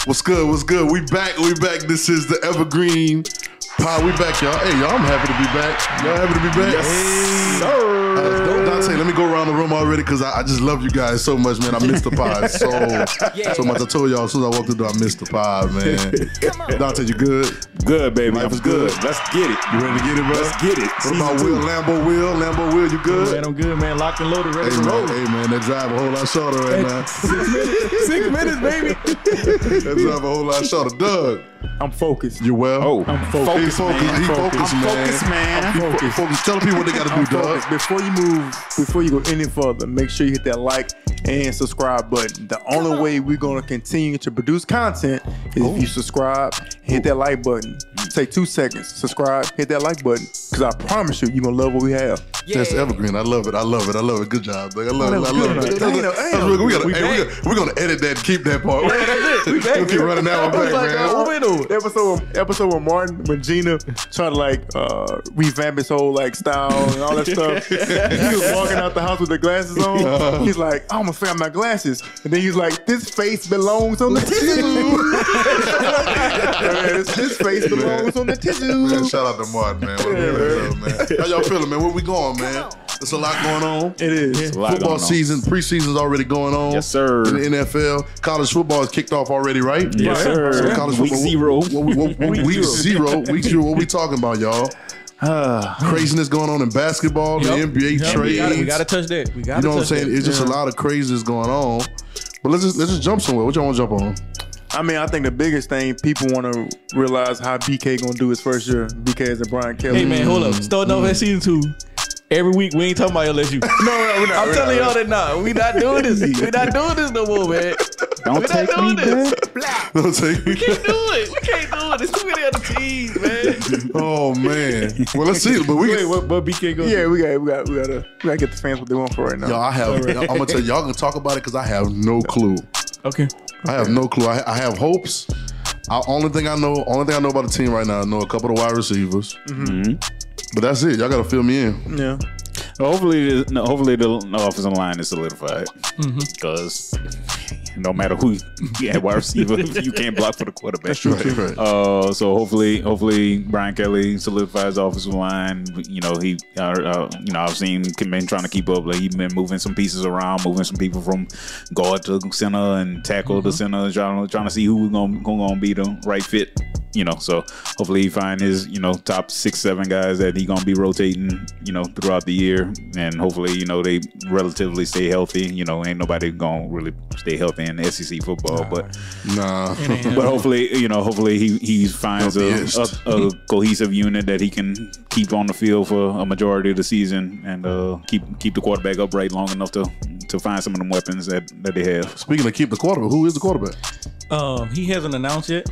What's good? What's good? We back. We back. This is the Evergreen pod. We back, y'all. Hey, y'all, I'm happy to be back. Y'all happy to be back? Yes, sir. Dante, let me go around the room already because I just love you guys so much, man. I missed the pod so much. I told y'all as soon as I walked through the door, I missed the pod, man. Dante, you good? Good, baby. Life I'm is good. good. Let's get it. You ready to get it, bro? Let's get it. What about Will? Lambo Will? Lambo Will, you good? Man, I'm good, man. Locked and loaded, ready to roll. Hey, man, that drive a whole lot shorter right now. 6 minutes, baby. That drive a whole lot shorter. Doug, I'm focused. you well? Oh, I'm focused. He's focused. man. He focused, man. Focus, man. I'm focused. Tell the people what they got to do, Doug. Before you move, before you go any further, make sure you hit that like and subscribe button. The only way we're going to continue to produce content is if you subscribe, hit that like button. Take 2 seconds, subscribe, hit that like button, because I promise you, you're going to love what we have. That's Evergreen. I love it. I love it. I love it. Good job, Doug. I love it. I love it. We're gonna edit that and keep that part. We'll keep running that one back, man. Episode with Martin, when Gina tried to like revamp his whole like style and all that stuff. He was walking out the house with the glasses on. He's like, I'm gonna figure out my glasses, and then he's like, this face belongs on the tissue. This face belongs on the tissue. Man, shout out to Martin, man. How y'all feeling, man? Where we going, man? There's a lot going on. It is. Football season, preseason's already going on. Yes, sir. In the NFL, college football is kicked off already, right? Yes, sir. So college Week football, zero. Week zero. What we talking about, y'all? Craziness going on in basketball, the NBA trades. We gotta touch that. You know what I'm saying? It's just a lot of craziness going on. But let's just jump somewhere. What y'all want to jump on? I mean, I think the biggest thing people want to realize how BK gonna do his first year. BK is a Brian Kelly. Hey man, hold up. Starting off at season 2. Every week we ain't talking about LSU. No, we're not. I'm telling y'all that now. We not doing this. We not doing this no more, man. Don't take me back. Don't take me. We can't do it. We can't do it. There's too many other teams, man. Oh man. Well, let's see. But we What BK go? Yeah, we gotta get the fans what they want for right now. y'all. I'm gonna tell y'all can talk about it because I have no clue. Okay. I have no clue. I have hopes. Only thing I know about the team right now, I know a couple of wide receivers. But that's it. Y'all gotta fill me in. Yeah. Hopefully the offensive line is solidified. Because no matter who you have wide receiver, you can't block for the quarterback. That's true. Right. So hopefully Brian Kelly solidifies the offensive line. You know, I've seen him been trying to keep up. Like he's been moving some pieces around, moving some people from guard to center and tackle to center, trying to see who's gonna be the right fit. You know, so hopefully he find his, top 6-7 guys that he gonna be rotating, throughout the year, and hopefully, they relatively stay healthy. Ain't nobody gonna really stay healthy in SEC football, but hopefully, he finds a cohesive unit that he can keep on the field for a majority of the season and keep the quarterback upright long enough to find some of them weapons that they have. Speaking of keep the quarterback, who is the quarterback? He hasn't announced yet,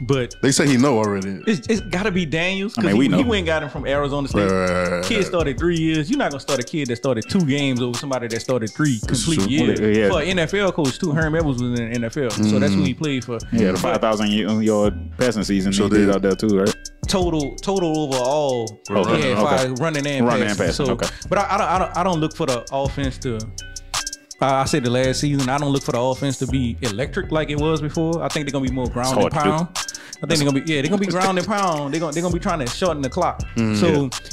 but they say he know already. It's got to be Daniels. We know. He went and got him from Arizona State. Right. Kid started 3 years. You're not gonna start a kid that started 2 games over somebody that started 3 complete years. Yeah. For an NFL coach too, Herm Edwards was in the NFL, so that's who he played for. Yeah, the 5,000 yard passing season he did out there too, right? Total overall, he had 5 running and passing. So, okay. But I don't look for the offense to. I said the last season, I don't look for the offense to be electric like it was before. I think they're gonna be more ground and pound. I think they're gonna be ground and pound. They're gonna be trying to shorten the clock.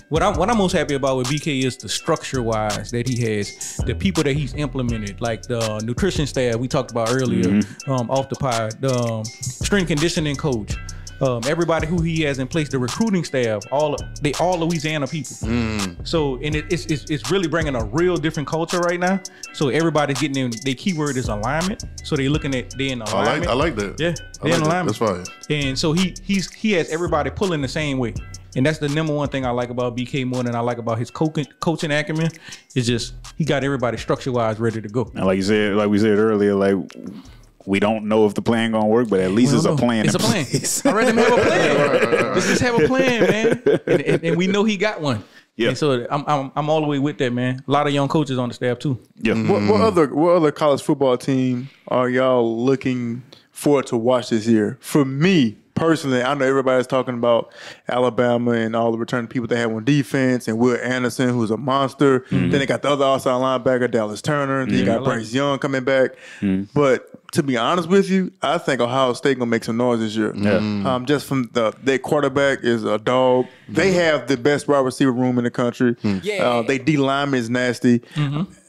What I'm most happy about with BK is the structure wise that he has, the people that he's implemented, like the nutrition staff we talked about earlier, off the pod, the strength conditioning coach. Everybody who he has in place, the recruiting staff, all Louisiana people. So, and it's really bringing a real different culture right now. So everybody's getting in. Their keyword is alignment. So they're looking at they in alignment. I like that. Yeah, they're in alignment. That's fine. And so he has everybody pulling the same way. And that's the number one thing I like about BK more than I like about his coaching acumen. Is just he got everybody structure wise ready to go. And like we said earlier, we don't know if the plan gonna work, but at least it's a plan. It's a plan. I'd rather have a plan. Let's just have a plan, man. And we know he got one. Yeah. And so I'm all the way with that, man. A lot of young coaches on the staff too. Yeah. What other college football team are y'all looking forward to watch this year? For me personally, I know everybody's talking about Alabama and all the returning people they have on defense, and Will Anderson, who's a monster. Then they got the other outside linebacker, Dallas Turner. Then you got Bryce Young coming back. But to be honest with you, I think Ohio State gonna make some noise this year. Yeah. Just from their quarterback is a dog. They have the best wide receiver room in the country. Yeah. They D lineman is nasty.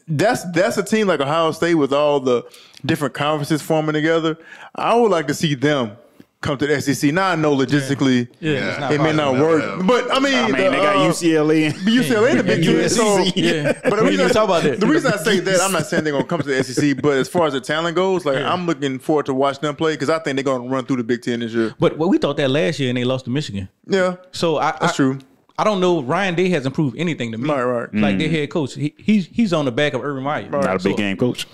That's a team like Ohio State with all the different conferences forming together. I would like to see them come to the SEC. Now I know logistically it may not work, but I mean they got UCLA. UCLA the Big Ten. So, but the reason, talk about that. the reason I say that, I'm not saying they're gonna come to the SEC, but as far as the talent goes, like I'm looking forward to watch them play because I think they're gonna run through the Big Ten this year. But we thought that last year and they lost to Michigan. Yeah, So that's true. I don't know. Ryan Day hasn't proved anything to me. Right. Like their head coach, he's on the back of Urban Meyer. Not a big game coach.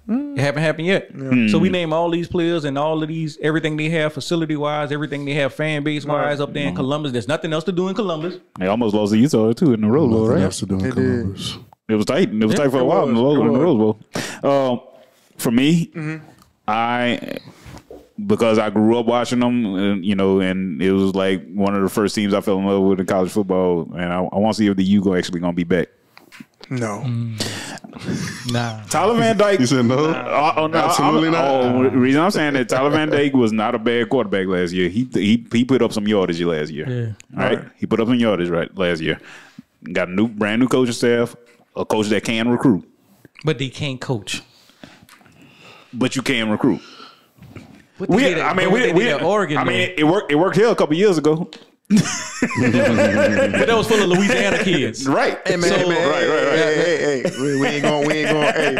It haven't happened yet. So we name all these players and all of these, everything they have facility wise, everything they have fan base wise up there in Columbus. There's nothing else to do in Columbus. They almost lost to Utah too in the Rose Bowl, right? Else to do in Columbus. It was tight. It was tight for a while in the Rose Bowl. For me, because I grew up watching them, and it was like one of the first teams I fell in love with in college football, and I want to see if the U actually going to be back. No. Nah. Tyler Van Dyke. You said no? No, Absolutely not. The reason I'm saying that Tyler Van Dyke was not a bad quarterback last year. He put up some yardage last year. Yeah. All right. He put up some yardage last year. Got a brand new coaching staff, a coach that can recruit. But they can't coach. But you can recruit. Oregon. It worked here a couple years ago. But that was full of Louisiana kids. Right. Hey man, hey, we ain't gonna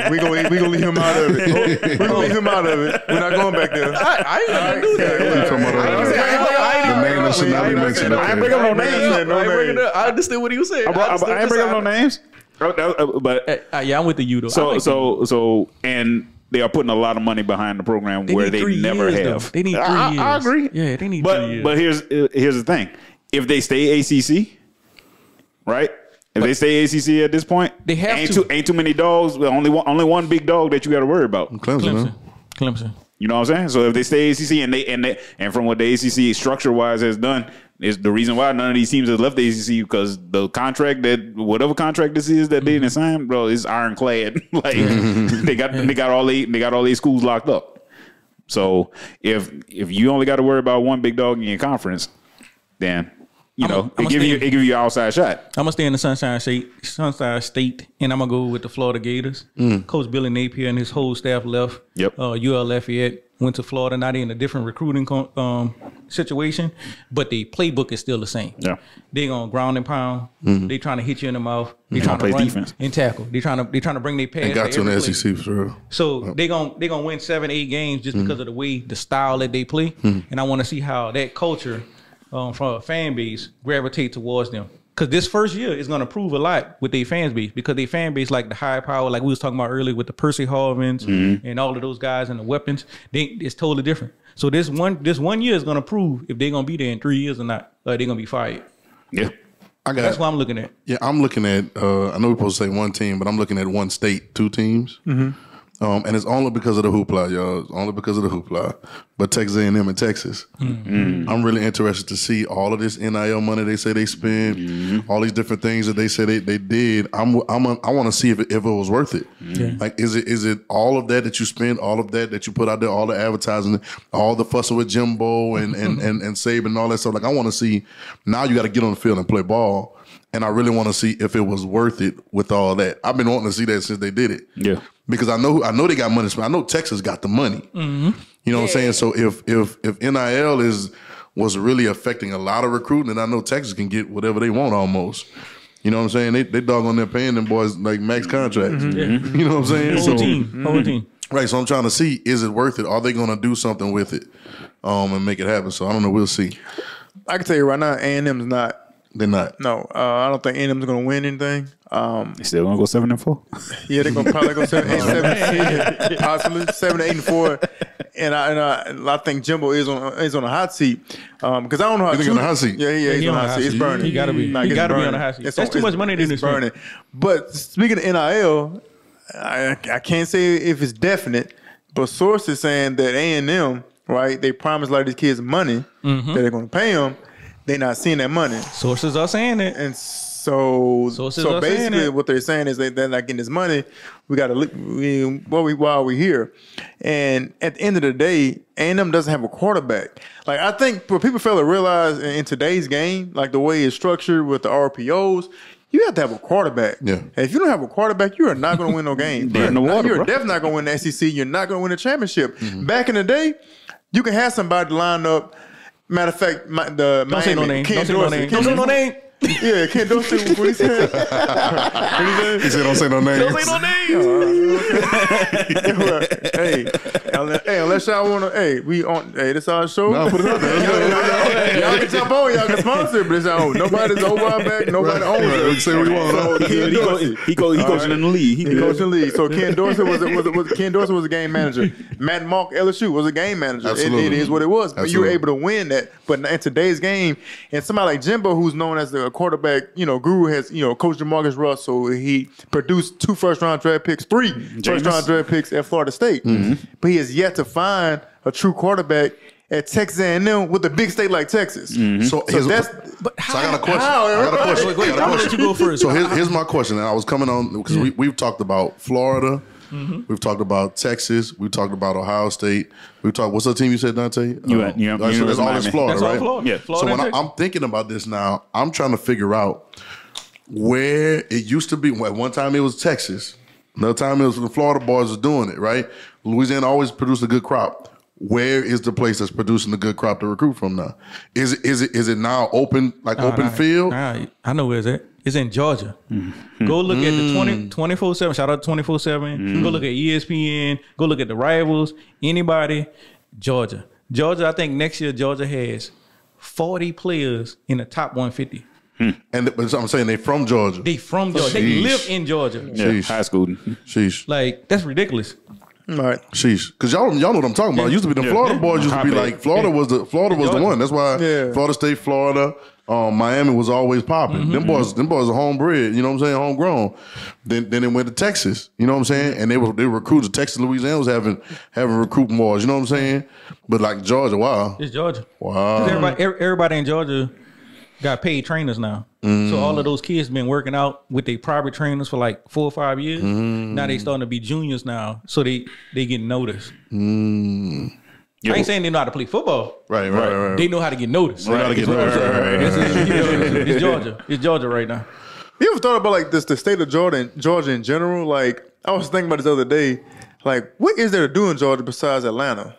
we gonna leave him out of it. We gonna leave him out of it. We're not going back there. I ain't gonna do that. The name that should not be mentioned. I ain't bring up no names. I understood what he was saying. I ain't bring up no names. But Yeah, I'm with the U though. So and they are putting a lot of money behind the program where they never have. They need 3 years. I agree. Yeah, they need 3 years. But here's the thing: if they stay ACC, right? If they stay ACC at this point, they have ain't too many dogs. Only one big dog that you got to worry about. Clemson. You know what I'm saying? So if they stay ACC and from what the ACC structure wise has done. Is the reason why none of these teams have left the ACC because the contract whatever contract this is that they didn't sign, bro, is ironclad. Like they got all these schools locked up. So if you only got to worry about one big dog in your conference, then it give you an outside shot. I'm gonna stay in the Sunshine State, and I'm gonna go with the Florida Gators. Coach Billy Napier and his whole staff left. Yep. UL Lafayette went to Florida. Now they're in a different recruiting situation, but the playbook is still the same. Yeah. They gonna ground and pound. They trying to hit you in the mouth. They trying to run defense and tackle. They trying to bring their pass. They got to in the play. SEC for sure. So they gonna win 7-8 games just because of the style that they play. And I want to see how that culture from a fan base gravitate towards them. Because this first year is going to prove a lot with their fan base, because their fan base, like the high power, like we was talking about earlier with the Percy Harvins and all of those guys and the weapons, it's totally different. So this one year is going to prove if they're going to be there in 3 years or not, or they're going to be fired. Yeah. That's what I'm looking at. Yeah, I'm looking at, I know we're supposed to say one team, but I'm looking at one state, 2 teams. And it's only because of the hoopla, y'all. It's only because of the hoopla. But Texas A&M and Texas. I'm really interested to see all of this NIL money they say they spend, all these different things that they say they did. I want to see if it was worth it. Like, is it all of that you spend, all of that you put out there, all the advertising, all the fussing with Jimbo and Saban and all that stuff. Like, I want to see, now you got to get on the field and play ball. And I really want to see if it was worth it with all that. I've been wanting to see that since they did it. Yeah. Because I know they got money. I know Texas got the money. You know what I'm saying? So if NIL was really affecting a lot of recruiting, then I know Texas can get whatever they want almost. You know what I'm saying? They doggone there paying them boys like max contracts. You know what I'm saying? Whole team. Right. So I'm trying to see, is it worth it? Are they going to do something with it and make it happen? So I don't know. We'll see. I can tell you right now, A&M's not. They're not. No, I don't think A&M's going to win anything. They still going to go 7-4? Yeah, they're going to probably go 7-8, possibly 7-8-4. And I think Jimbo is on a hot seat because I don't know how. You think on a hot seat? Yeah, he's on a hot seat. It's burning. He got to be. He got to be on a hot seat. That's too much money to burning. But speaking of NIL, I can't say if it's definite, but sources saying that A&M, right? They promised a lot of these kids money that they're going to pay them. They're not seeing that money. Sources are saying it. And So Sources are saying basically, it. what they're saying is they're not getting this money. We got to while we're here, and at the end of the day, A&M doesn't have a quarterback. Like I think what people fail to realize in today's game, like the way it's structured with the RPOs, you have to have a quarterback. Yeah. And if you don't have a quarterback, you are not going to win no games. They're in the water, You're bro. definitely not going to win the SEC. You're not going to win the championship. Back in the day, you can have somebody line up. Matter of fact, Don't say no name. Don't say no name. Don't say no name. Yeah, Ken Dorsey. What he said? He said, "Don't say no names." Don't say no names. Hey, unless y'all want to, we on, this our show. Nah, put it out there. Y'all can jump on, y'all can sponsor it, but it's our own. Nobody's over our back, nobody owns Right, we it. can say what we want. So Ken Dorsey. He coaching in the league. He coached in the league. So Ken Dorsey was a game manager. Matt Mark LSU was a game manager. Absolutely. It is what it was. But you were Absolutely. able to win that. But in today's game, and somebody like Jimbo, who's known as the quarterback, guru, has coached DeMarcus Russell. He produced 2 first-round draft picks, 3 first-round draft picks at Florida State. But he has yet to find a true quarterback at Texas A&M with a big state like Texas. So So that's I got a question. I got a question. Wait, I got a I'm gonna question. let you go first. So here's my question. And I was coming on because we've talked about Florida. We've talked about Texas. We've talked about Ohio State. We've talked. What's the team you said, Dante? You so that's all Miami. Florida, That's all right? Florida. Yeah. Florida So when and Texas. I'm thinking about this now, I'm trying to figure out where it used to be. At one time it was Texas. Another time it was the Florida boys was doing it, right? Louisiana always produced a good crop. Where is the place that's producing a good crop to recruit from now? Is it now open field? Nah, I know where it's at. It's in Georgia. Go look at the 24/7. Shout out to 24/7. Go look at ESPN. Go look at the rivals. Anybody, Georgia. Georgia, I think next year Georgia has 40 players in the top 150. But I'm saying they from Georgia. They from Georgia. They Sheesh. live in Georgia. Yeah, Sheesh. high school. Sheesh. Like, that's ridiculous. all right. Sheesh. Because y'all know what I'm talking about. It used to be the Florida boys used to be like Florida was the one. That's why Florida State, Florida, Miami was always popping. Them boys are homebred, you know what I'm saying, homegrown. Then it went to Texas, you know what I'm saying? And they recruited. Texas, Louisiana was having recruiting wars, you know what I'm saying? But like Georgia, wow. It's Georgia. 'Cause Wow. Everybody in Georgia got paid trainers now. So all of those kids been working out with their private trainers for like 4 or 5 years. Now they starting to be juniors now. So they getting noticed. I ain't saying they know how to play football. Right. They know how to get noticed. They gotta get It's Georgia. It's Georgia right now. You ever thought about like the state of Georgia in general? Like I was thinking about this the other day. Like what is there to do in Georgia besides Atlanta?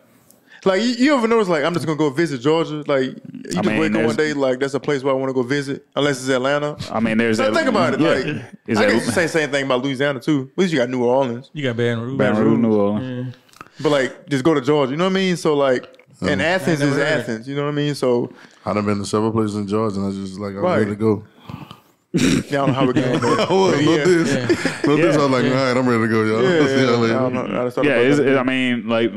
Like you ever notice like I'm just gonna go visit Georgia? Like you just wake up one day like that's a place where I want to go visit, unless it's Atlanta. I mean, there's So that. think about it. Yeah. Like Is I that- guess you say the same thing about Louisiana too. At least you got New Orleans, You got Baton Rouge. Baton Rouge, New Orleans. but like just go to Georgia. You know what I mean? So like, and Athens I never is heard it. Athens. You know what I mean? So I done been to several places in Georgia and I just like, I'm Right. ready to go. yeah, I don't know how we're going. This. I was like, all right, I'm ready to go, y'all. Yeah, See y'all later. I don't know. I just thought Yeah, about that. I mean, like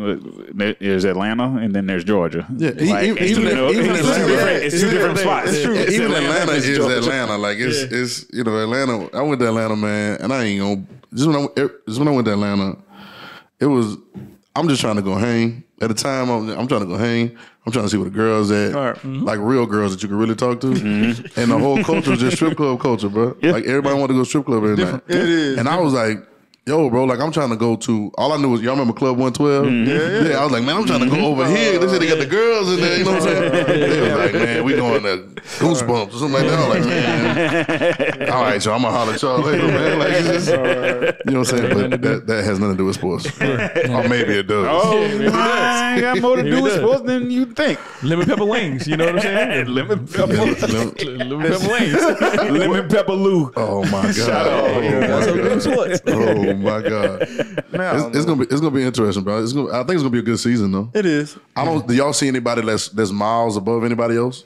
there's Atlanta and then there's Georgia. Yeah, Like, even it's two Atlanta- different spots. It's true. Even Atlanta, Atlanta it's is Georgia. Atlanta. Like it's Atlanta. I went to Atlanta, man, and I ain't gonna just when I went to Atlanta, it was I'm just trying to go hang. At the time, I'm trying to go hang. I'm trying to see where the girls at, All right. like real girls that you can really talk to. And the whole culture was just strip club culture, bro. Yeah. Like everybody wanted to go strip club every night. It is. And I was like, yo, bro, like I'm trying to go to. All I knew was y'all remember Club 112. Yeah, I was like, man, I'm trying to go over here. They said they got the girls in there. You know what I'm saying? They was like, man, we going to Goosebumps or something like that. I was like, man, all right, y'all, I'm gonna holler at y'all later, man. Like, it's just, you know what I'm saying? But that has nothing to do with sports, or maybe it does. Oh, I got more to do with sports than you think. Lemon pepper wings. You know what I'm saying? Lemon pepper, Lemon pepper wings. lemon pepper Lou. Oh my god! Shout out. That's what good sports. Oh my god! It's gonna be interesting, bro. I think it's gonna be a good season, though. It is. Do y'all see anybody that's miles above anybody else?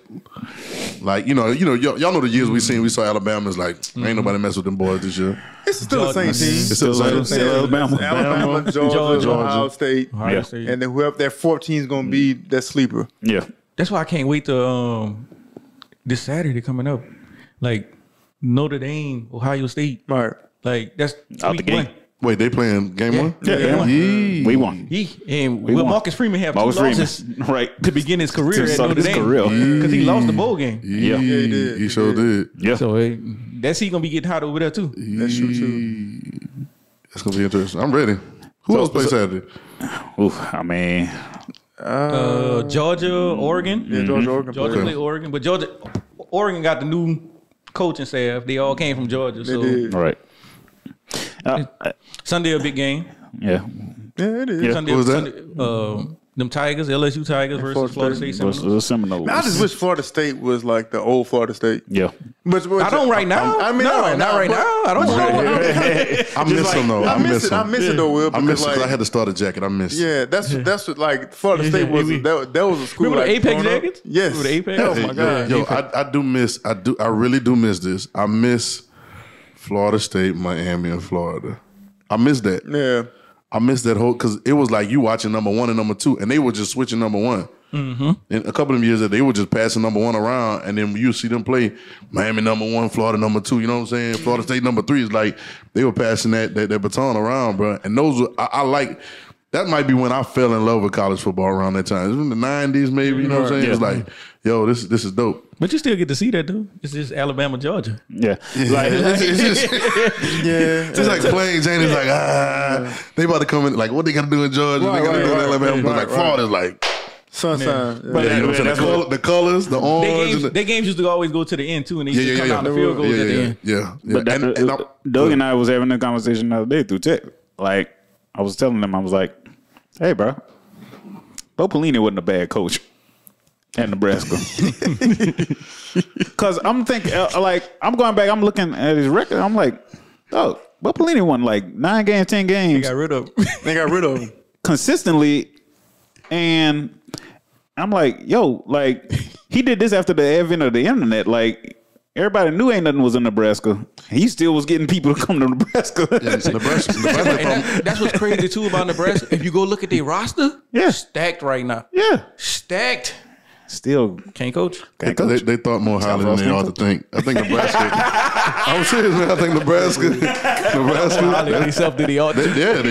Like y'all know the years we saw Alabama's like ain't nobody mess with them boys this year. It's still the same team. It's still the same. Alabama. Alabama, Georgia, Ohio State, Ohio State. and then whoever that 14 is going to be that sleeper. Yeah. That's why I can't wait to this Saturday coming up. Like Notre Dame, Ohio State. Right. Like that's Out the week gate. one. Wait, they playing game one? Yeah. Yee. We won. And We will won. Marcus Freeman have Marcus two Freeman. losses Right. to begin his career To at start Notre his Dame? career. Because he lost the bowl game. Yeah, he did. He sure did. Yeah. So that seat gonna be getting hot over there too. That's true too. That's gonna be interesting. I'm ready. Who else plays Saturday? Oof, I mean, Georgia, Oregon. Yeah, Georgia Play Oregon, but Oregon got the new coaching staff. They all came from Georgia. So did. right. Sunday a big game. Yeah. Yeah, it is. Yeah. Sunday, What was that? Sunday, them Tigers, LSU Tigers versus Florida State Seminoles. The Seminoles. Man, I just wish Florida State was like the old Florida State. Yeah. But I don't right now. I mean, no, not right now. I don't know. I miss them though. I miss it. I miss it though, Will. I miss it Because because I had to start a jacket. I miss it. yeah, that's what like Florida State was. That was a school. Remember the like, Apex growing up. Jackets? Yes. Remember the Apex? Oh my god. Yo, I really do miss this. I miss Florida State, Miami, and Florida. I miss that. Yeah. I miss that whole, because it was like you watching number one and number two, and they were just switching number one. Mm-hmm. And a couple of years that they were just passing number one around, and then you see them play Miami number one, Florida number two. You know what I'm saying? Florida State number three is like they were passing that baton around, bro. And those were, I like. That might be when I fell in love with college football around that time. It was in the 90s, maybe. You know what I'm saying? Yeah. It's like, yo, this is dope. But you still get to see that though. It's just Alabama, Georgia. Yeah. Like, It's just, Yeah. it's like playing Jane is like, they about to come in, like, what they got to do in Georgia? Right, they got to do in right, Alabama. But right, like, right. Florida's like, Sunshine. But yeah, you know what I'm that's saying? The colors, the orange. Their games used to always go to the end too, and they used to come out the field goals at the end. Yeah. But Doug and I was having a conversation the other day through text. Like, I was telling them, I was like, hey, bro, Bo Pelini wasn't a bad coach at Nebraska. Because I'm thinking, like, I'm going back, I'm looking at his record. I'm like, oh, Bo Pelini won like 9 games, 10 games. They got rid of. They got rid of him. Consistently. And I'm like, yo, like, he did this after the advent of the internet. Like, everybody knew ain't nothing was in Nebraska. He still was getting people to come to Nebraska. Yeah, Nebraska. And that's what's crazy too about Nebraska. If you go look at their roster, Yeah. stacked right now. Yeah. Stacked. Still. Can't coach. They thought more highly than they ought to think. I think Nebraska. I'm serious, man. I think Nebraska. They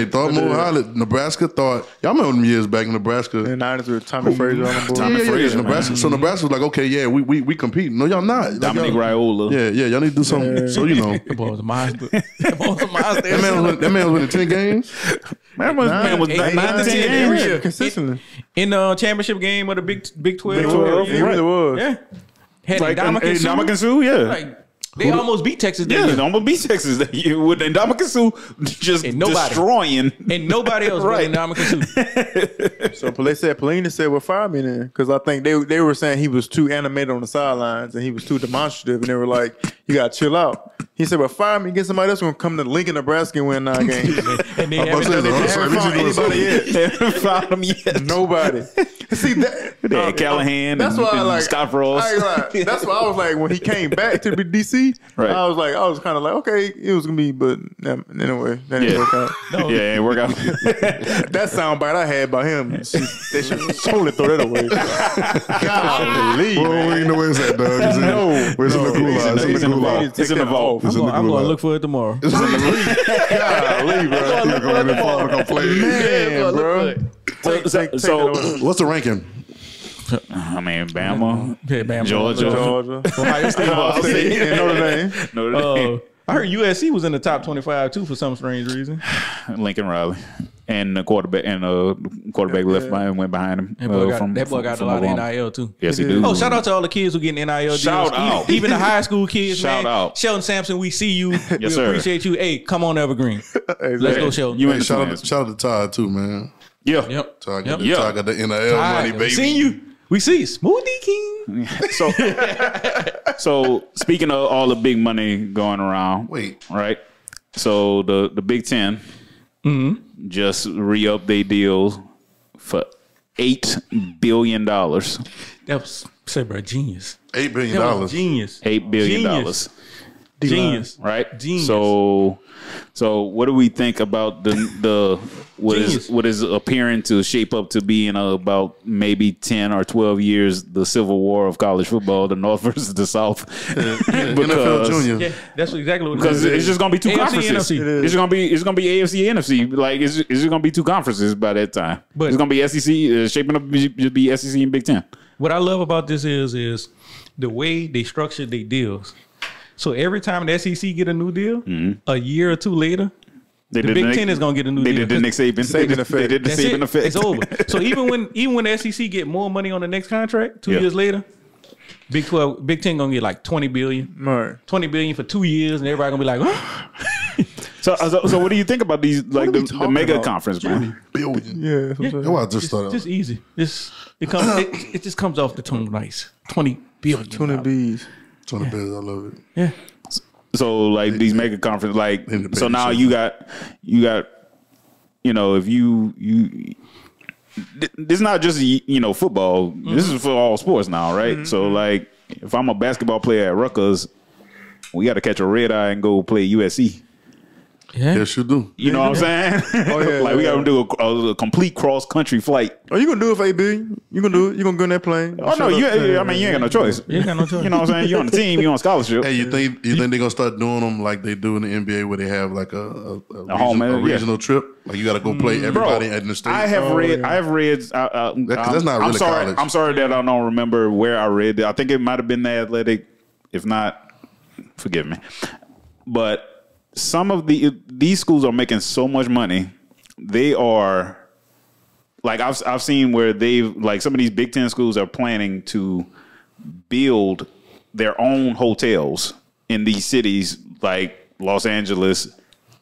thought more highly. Nebraska thought. Y'all remember them years back in Nebraska? And Niners with Tommy Frazier on the board. Tommy Frazier. Nebraska. So Nebraska was like, okay, yeah, we compete. No, y'all not. Like, Dominic y'all, Raiola. Yeah, y'all need to do something. So you know, That boy was a monster. That boy was a monster. that man was winning 10 games. Man was 9 to 10 every games. year consistently. In the championship game of the Big 12. Big 12, yeah. it really was. Yeah. Had Like Ndamukong Suh. Ndamukong Suh, yeah. Like, they almost beat Texas that Yeah, year. they almost beat Texas that year with Ndamukong Suh just And nobody. destroying. And nobody else Right. but Ndamukong Suh. So Pelini said, well, fire me then. Because I think they were saying he was too animated on the sidelines and he was too demonstrative. And they were like, you got to chill out. He said, well, fire me. Get somebody else going to come to Lincoln, Nebraska and win 9 games. And they I'm haven't about to done say, it. They haven't found anybody yet. They haven't found him yet. Nobody. See, that, Callahan that's and, why I and like Scott Frost. I ain't lying. That's why I was like, when he came back to the DC, Right. I was kind of like, okay, it was going to be, but anyway, that didn't work out. Yeah, it ain't work out. That soundbite I had by him, they should totally throw that away. Golly, Well, man. you know where's that, dog? It's in, where's in the gulag? It's in the gulag. It's in the vault. It's in the I'm going to gulag. look for it tomorrow. Golly, bro. He'll go in there and come play. Man, bro. Take it So, over. What's the ranking? I mean, Bama, Yeah, Bama. Georgia, Georgia, Ohio State. Ohio State, and Notre Dame. Notre Dame, I heard USC was in the top 25 too for some strange reason. Lincoln Riley, and the quarterback left behind went behind him. That boy got a lot of Oklahoma. NIL too. Yes, he do. Oh, shout out to all the kids who getting NIL deals. Shout out. Even the high school kids, Shout man. out. Sheldon Sampson, we see you. We sir. appreciate you. Hey, come on, Evergreen. Let's go, Sheldon. You Hey, and the shout Twins. out to Todd too, man. Yeah. Yep. Todd Yep. got the NIL money, We baby. seen you. We see you. Smoothie King. So speaking of all the big money going around, Wait. right? So the Big 10 just re-upped their deals for $8 billion. That was, say, bro, genius. $8 billion. That was genius. $8 billion. Genius. Genius. Right? Genius. So what do we think about the what is appearing to shape up to be in about maybe 10 or 12 years the civil war of college football, the North versus the South? NFL Junior. Yeah, that's exactly what it Because is. it's just gonna be two AFC, conferences. NFC. It's gonna be AFC, NFC. Like it's just gonna be two conferences by that time. But- it's gonna be SEC, shaping up to be SEC and Big 10. What I love about this is the way they structured their deals. So every time the SEC get a new deal, a year or two later, the Big Ten is gonna get a new deal. They did the Nick Saban effect. They did the Saban effect. It's over. So even when the SEC get more money on the next contract, 2 years later, Big Ten gonna get like $20 billion. Right. $20 billion for 2 years, and everybody gonna be like, So what do you think about these like the mega conference, man? Billion. Yeah. That's what I'm saying. I just thought just easy. It just comes off the tongue nice. $20 billion. 20 B's. 20 billion. I love it. Yeah. So like these mega conference, like so now you got if you this is not just football. This is for all sports now, right? So like if I'm a basketball player at Rutgers, we got to catch a red eye and go play USC. Yeah. Yes, you do. You know what I'm saying? Oh, yeah, like we got to do a complete cross country flight. Are you gonna do it for $8 billion? You gonna do it? You gonna go in that plane? Oh no, you ain't got no choice. You ain't got no choice. You know what I'm saying? You're on the team. You're on scholarship. Hey, you think they're gonna start doing them like they do in the NBA, where they have like a regional trip? Like you got to go play everybody at the state. I have read. That's not really college. I'm sorry that I don't remember where I read it. I think it might have been the Athletic. If not, forgive me. But some of these schools are making so much money. They are like I've seen where they've like some of these Big Ten schools are planning to build their own hotels in these cities like Los Angeles,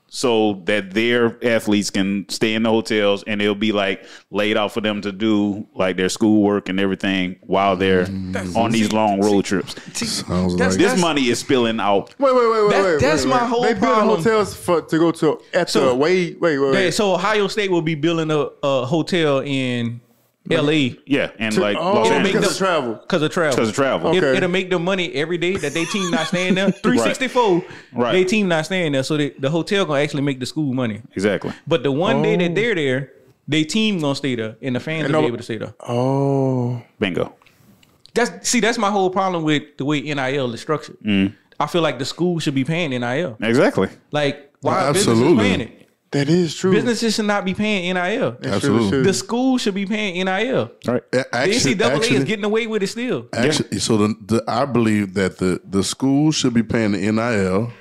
so that their athletes can stay in the hotels and it'll be like laid out for them to do like their schoolwork and everything while they're on these long road trips. This money is spilling out. Wait. That's my whole They build problem. hotels to go to wait. So Ohio State will be building a hotel in LA. Yeah, and like Los Angeles. Because of travel. Because of travel. Okay. It'll make them money every day that they team not staying there. 364, they team not staying there. So the hotel gonna actually make the school money. Exactly. But the one day that they're there, they team gonna stay there, and the fans will be able to stay there. Oh. Bingo. That's my whole problem with the way NIL is structured. I feel like the school should be paying NIL. Exactly. Like why Yeah, businesses absolutely. paying it? That is true. Businesses should not be paying NIL. Absolutely. The school should be paying NIL. Right. The NCAA is getting away with it still. Actually, so I believe that the school should be paying the NIL,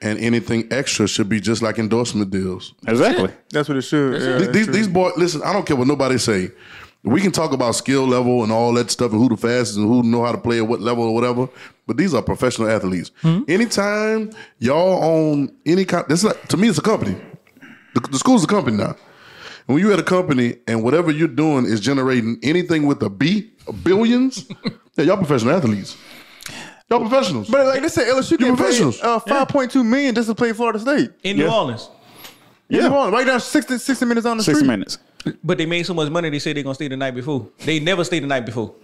and anything extra should be just like endorsement deals. Exactly. That's what it should. Yeah, These boys, listen, I don't care what nobody say. We can talk about skill level and all that stuff and who the fastest and who know how to play at what level or whatever, but these are professional athletes. Anytime y'all own any kind, to me, it's a company. The school's a company now. And when you're at a company and whatever you're doing is generating anything with a B, billions, yeah, y'all professional athletes. Y'all professionals. But like they say, LSU You're get paid professionals. $5.2 million just to play Florida State. In New Orleans. Yeah, right down 60 minutes on the 60 street. minutes. But they made so much money, they say they're going to stay the night before. They never stay the night before.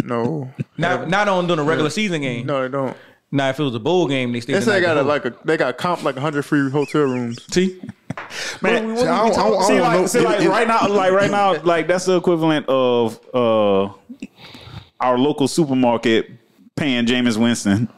No. Not on during a regular season game. No, they don't. Now, if it was a bowl game, they stay They the say night they before. got they got comp like 100 free hotel rooms. See? Man, right now, like that's the equivalent of our local supermarket paying Jameis Winston,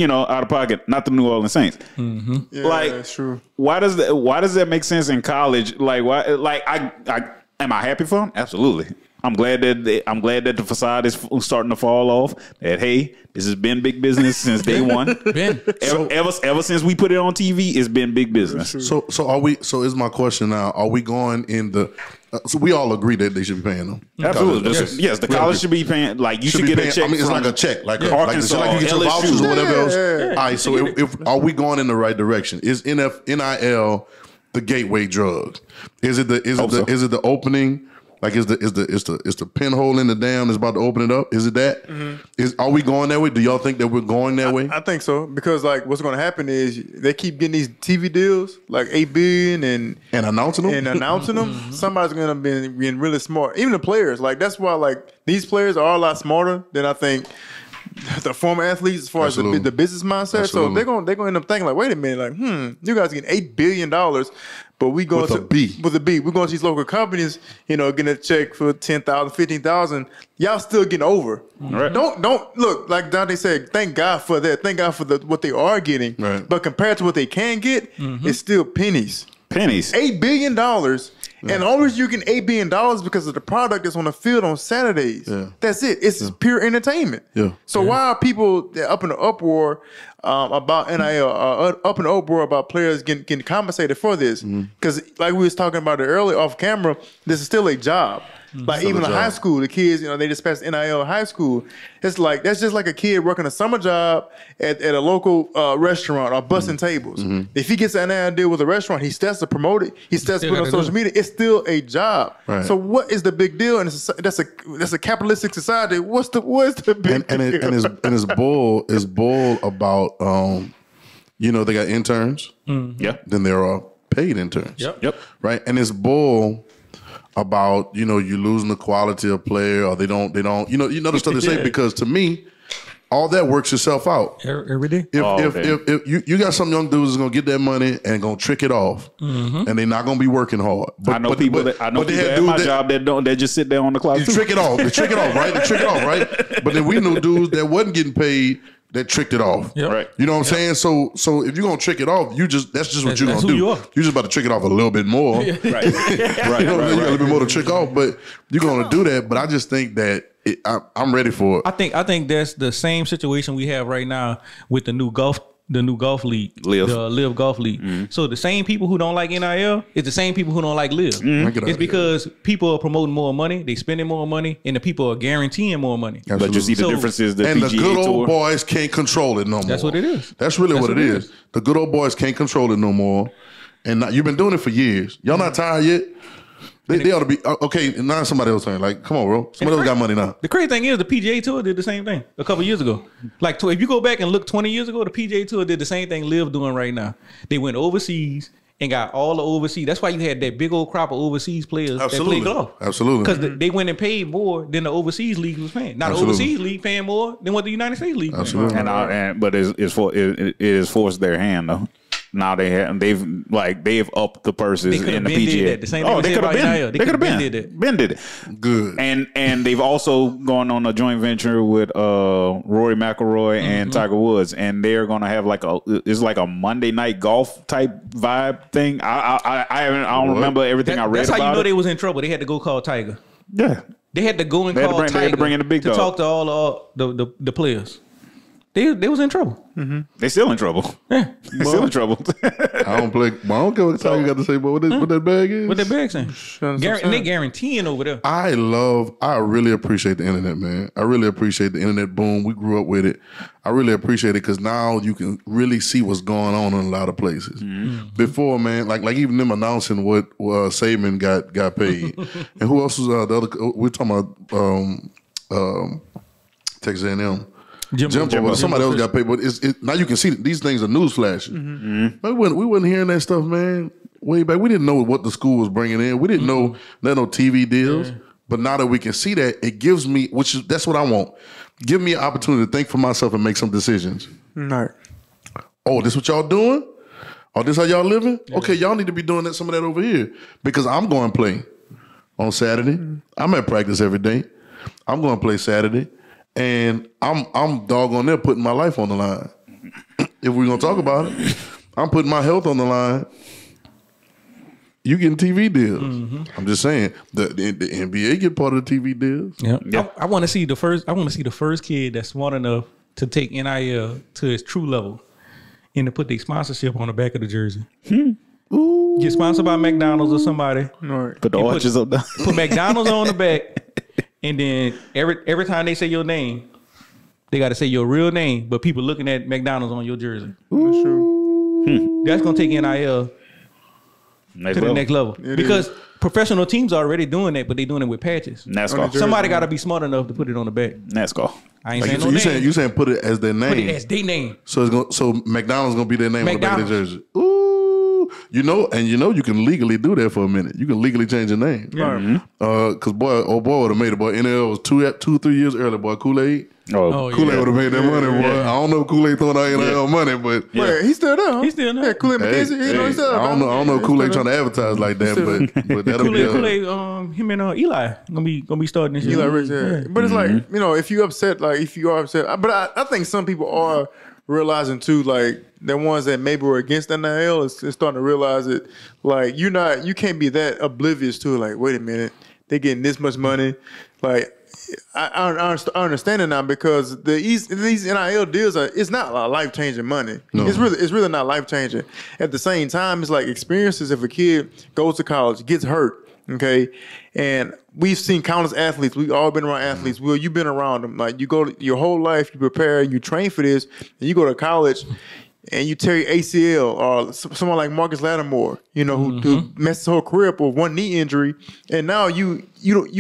out of pocket, not the New Orleans Saints. Yeah, Like, that's true. Why does that make sense in college? Like, why? Like, am I happy for him? Absolutely. I'm glad that the facade is starting to fall off. That hey, this has been big business since day one. Ever since we put it on TV, it's been big business. So are we? So is my question now? Are we going in the? So we all agree that they should be paying them. Absolutely. Yes, the college should be paying. Like you should get a check. I mean, it's from like a check, like Arkansas, like you get your LSU. vouchers or whatever else. Yeah. All right. So if are we going in the right direction? Is NIL the gateway drug? Is it the opening? Like is the pinhole in the dam that's about to open it up? Is it that? Are we going that way? Do y'all think that we're going that way? I think so because like what's going to happen is they keep getting these TV deals like $8 billion and announcing them. Somebody's going to be being really smart. Even the players, like that's why like these players are a lot smarter than I think the former athletes as far as the business mindset. Absolutely. So they're gonna end up thinking like, wait a minute, like you guys getting $8 billion, but we going with a B. We're going to these local companies, getting a check for $10,000, $15,000. Y'all still getting over. Right. Don't look like Dante said. Thank God for that. Thank God for what they are getting. Right. But compared to what they can get, it's still pennies. Pennies. $8 billion And the only reason you get $8 billion is because of the product that's on the field on Saturdays. Yeah. That's it. It's pure entertainment. Yeah. So why are people up in the uproar about NIL, up in the uproar about players getting compensated for this? Because like we was talking about it earlier off camera, this is still a job. Like even in high school, the kids, they just passed NIL in high school. It's like that's just like a kid working a summer job at a local restaurant or busting tables. If he gets an NIL deal with a restaurant, he starts to promote it. He starts to put it on social media. It's still a job. Right. So what is the big deal? And that's a capitalistic society. What's the big deal? And it's bull about they got interns. Yeah. Then there are paid interns. Yep. Right. And it's bull about you losing the quality of player, or they don't the stuff they say, because to me all that works itself out every day. If you got some young dudes that's gonna get that money and gonna trick it off, and they're not gonna be working hard. I know people at my job that just sit there on the clock. They trick it off, right? They trick it off, right? But then we knew dudes that wasn't getting paid that tricked it off. Yep. Right. You know what I'm saying? So if you're gonna trick it off, that's just what you're gonna do. You're just about to trick it off a little bit more. Right. You got a little bit more to trick off, but you're gonna do that. But I just think that I'm ready for it. I think that's the same situation we have right now with the new golf league, the Live Golf League. So the same people who don't like NIL is the same people who don't like Live. It's because people are promoting more money, they spending more money, and the people are guaranteeing more money. But you see the differences. The good old boys can't control it no more. That's what it is. That's really what it is. The good old boys can't control it no more. And you've been doing it for years. Y'all not tired yet? They ought to be okay. Now somebody else saying, like, come on, bro. Somebody else got money now. The crazy thing is, the PGA Tour did the same thing a couple years ago. Like, if you go back and look 20 years ago, the PGA Tour did the same thing Live doing right now. They went overseas and got all the overseas. That's why you had that big old crop of overseas players that played golf. Absolutely. Because they went and paid more than the overseas league was paying. Now the overseas league paying more than what the United States league was paying. But it is forced their hand though. Now they've upped the purses in the PGA. The same thing they could have been did it. Good. And they've also gone on a joint venture with Rory McIlroy and Tiger Woods, and they're gonna have like a Monday night golf type vibe thing. I don't remember everything I read about. That's how you know they was in trouble. They had to go call Tiger. Yeah, they had to go and call Tiger. They had to bring in the big dog to talk to all the players. They was in trouble. They still in trouble. Yeah, they still in trouble. I don't care what Tiger got to say about what that bag is. What that bag saying? And they guaranteeing over there. I really appreciate the internet, man. I really appreciate the internet boom. We grew up with it. I really appreciate it because now you can really see what's going on in a lot of places. Before, man, like even them announcing what Saban got paid, and who else was the other? We're talking about Texas A&M. Jimbo, somebody else got paid, but now you can see these things are news flashes. We wasn't hearing that stuff, man. Way back, we didn't know what the school was bringing in. We didn't know there no TV deals. But now that we can see that, it gives me, that's what I want. Give me an opportunity to think for myself and make some decisions. Right. Oh, this what y'all doing? Oh, this how y'all living? Yeah. Okay, y'all need to be doing some of that over here because I'm going to play on Saturday. I'm at practice every day. I'm going to play Saturday. And I'm doggone there putting my life on the line. If we're gonna talk about it, I'm putting my health on the line. You getting TV deals. I'm just saying the NBA get part of the TV deals. Yeah. I want to see the first kid that's smart enough to take NIL to its true level and to put the sponsorship on the back of the jersey. Ooh. Get sponsored by McDonald's or somebody. Right. Put the arches up there. Put McDonald's on the back. And then every time they say your name, they got to say your real name, but people looking at McDonald's on your jersey. That's going to take NIL to the next level. Because professional teams are already doing that, but they're doing it with patches. NASCAR. Somebody got to be smart enough to put it on the back. NASCAR. I ain't saying no name. You saying put it as their name. Put it as their name. So McDonald's going to be their name on the back of their jersey. Ooh. You can legally do that for a minute. You can legally change your name. Because boy would have made it. Boy, NL was 2-3 years early. Boy, Kool-Aid. Kool-Aid would have made that money, boy. I don't know if Kool-Aid throwing out NIL money, but he's still there. Huh? He's still there. Yeah, Kool-Aid McKenzie. He's there. I don't know if Kool-Aid trying to advertise like that, but that'll be Kool-Aid. Him and Eli gonna be starting this year. Eli Rich, yeah. But it's like if you are upset, but I think some people are realizing too, like that maybe were against NIL is starting to realize it. Like you can't be that oblivious to it. Like, wait a minute, they getting this much money. Like, I understand it now because these NIL deals it's not life changing money. No. It's really not life changing. At the same time, it's like experiences. If a kid goes to college, gets hurt, okay, and we've seen countless athletes. We've all been around athletes. Will, you've been around them. Like you go to, your whole life, you prepare, you train for this, and you go to college. And you tear your ACL, or someone like Marcus Lattimore, you know, who messed his whole career up with one knee injury, and now you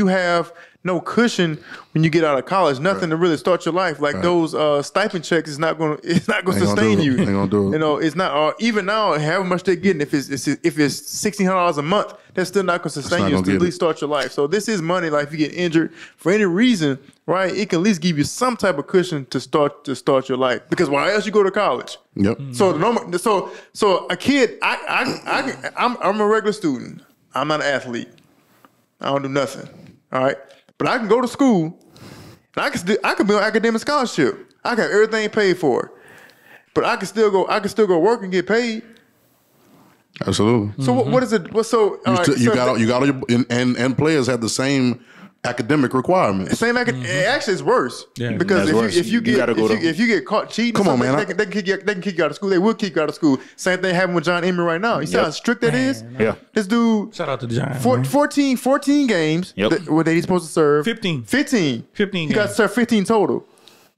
have no cushion when you get out of college. Nothing to really start your life. Like those stipend checks is not going to sustain you. Ain't gonna do it. You know, it's not. Even now, however much they're getting, if it's $1,600 a month, that's still not going to sustain you to at least start your life. So this is money. Like if you get injured for any reason, right, it can at least give you some type of cushion to start your life. Because why else you go to college? Yep. So a kid, I'm a regular student. I'm not an athlete. I don't do nothing. All right. But I can go to school, and I can be on academic scholarship. I got everything paid for, but I can still go work and get paid. Absolutely. So what is it? And players have the same academic requirements. Actually, it's worse. Yeah. Because if you get caught cheating, come on, man, they can kick you out of school. They will kick you out of school. Same thing happened with John Emery right now. You see how strict that is? Yeah. This dude. Shout out to John. 14 games. Yep. What they supposed to serve? 15. 15. He got to serve 15 total.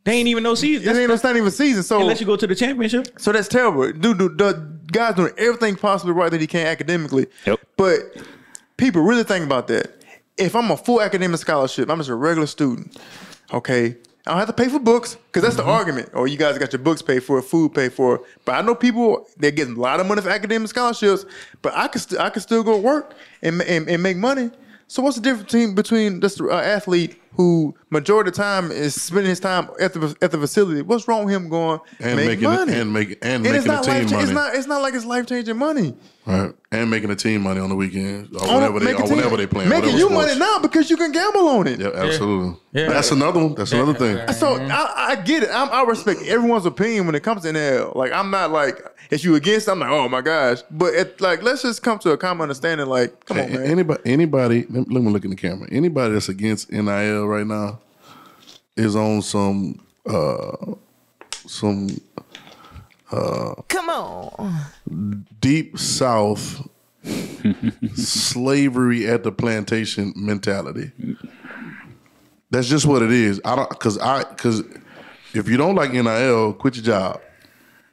They ain't even no season. It's not even season. So unless you go to the championship. So that's terrible. Dude, the guy's doing everything possibly right that he can academically. Yep. But people really think about that. If I'm a full academic scholarship, I'm just a regular student, okay? I don't have to pay for books because that's the argument. Oh, you guys got your books paid for, food paid for. But I know people that get a lot of money for academic scholarships, but I can still go work and make money. So what's the difference between this athlete who majority of the time is spending his time at the facility? What's wrong with him going and making money and making the team money? It's not like it's life-changing money. Right. And making the team money on the weekends or whenever they play. Making you money now because you can gamble on it. Yeah, absolutely. Yeah. That's another one. That's another thing. So I get it. I respect everyone's opinion when it comes to N.I.L. Like I'm not like if you against, I'm like, oh my gosh. But let's just come to a common understanding. Like, come on, man. Anybody. Let me look in the camera. Anybody that's against N.I.L. right now is on some. Come on. Deep South slavery at the plantation mentality. That's just what it is. Because if you don't like NIL, quit your job.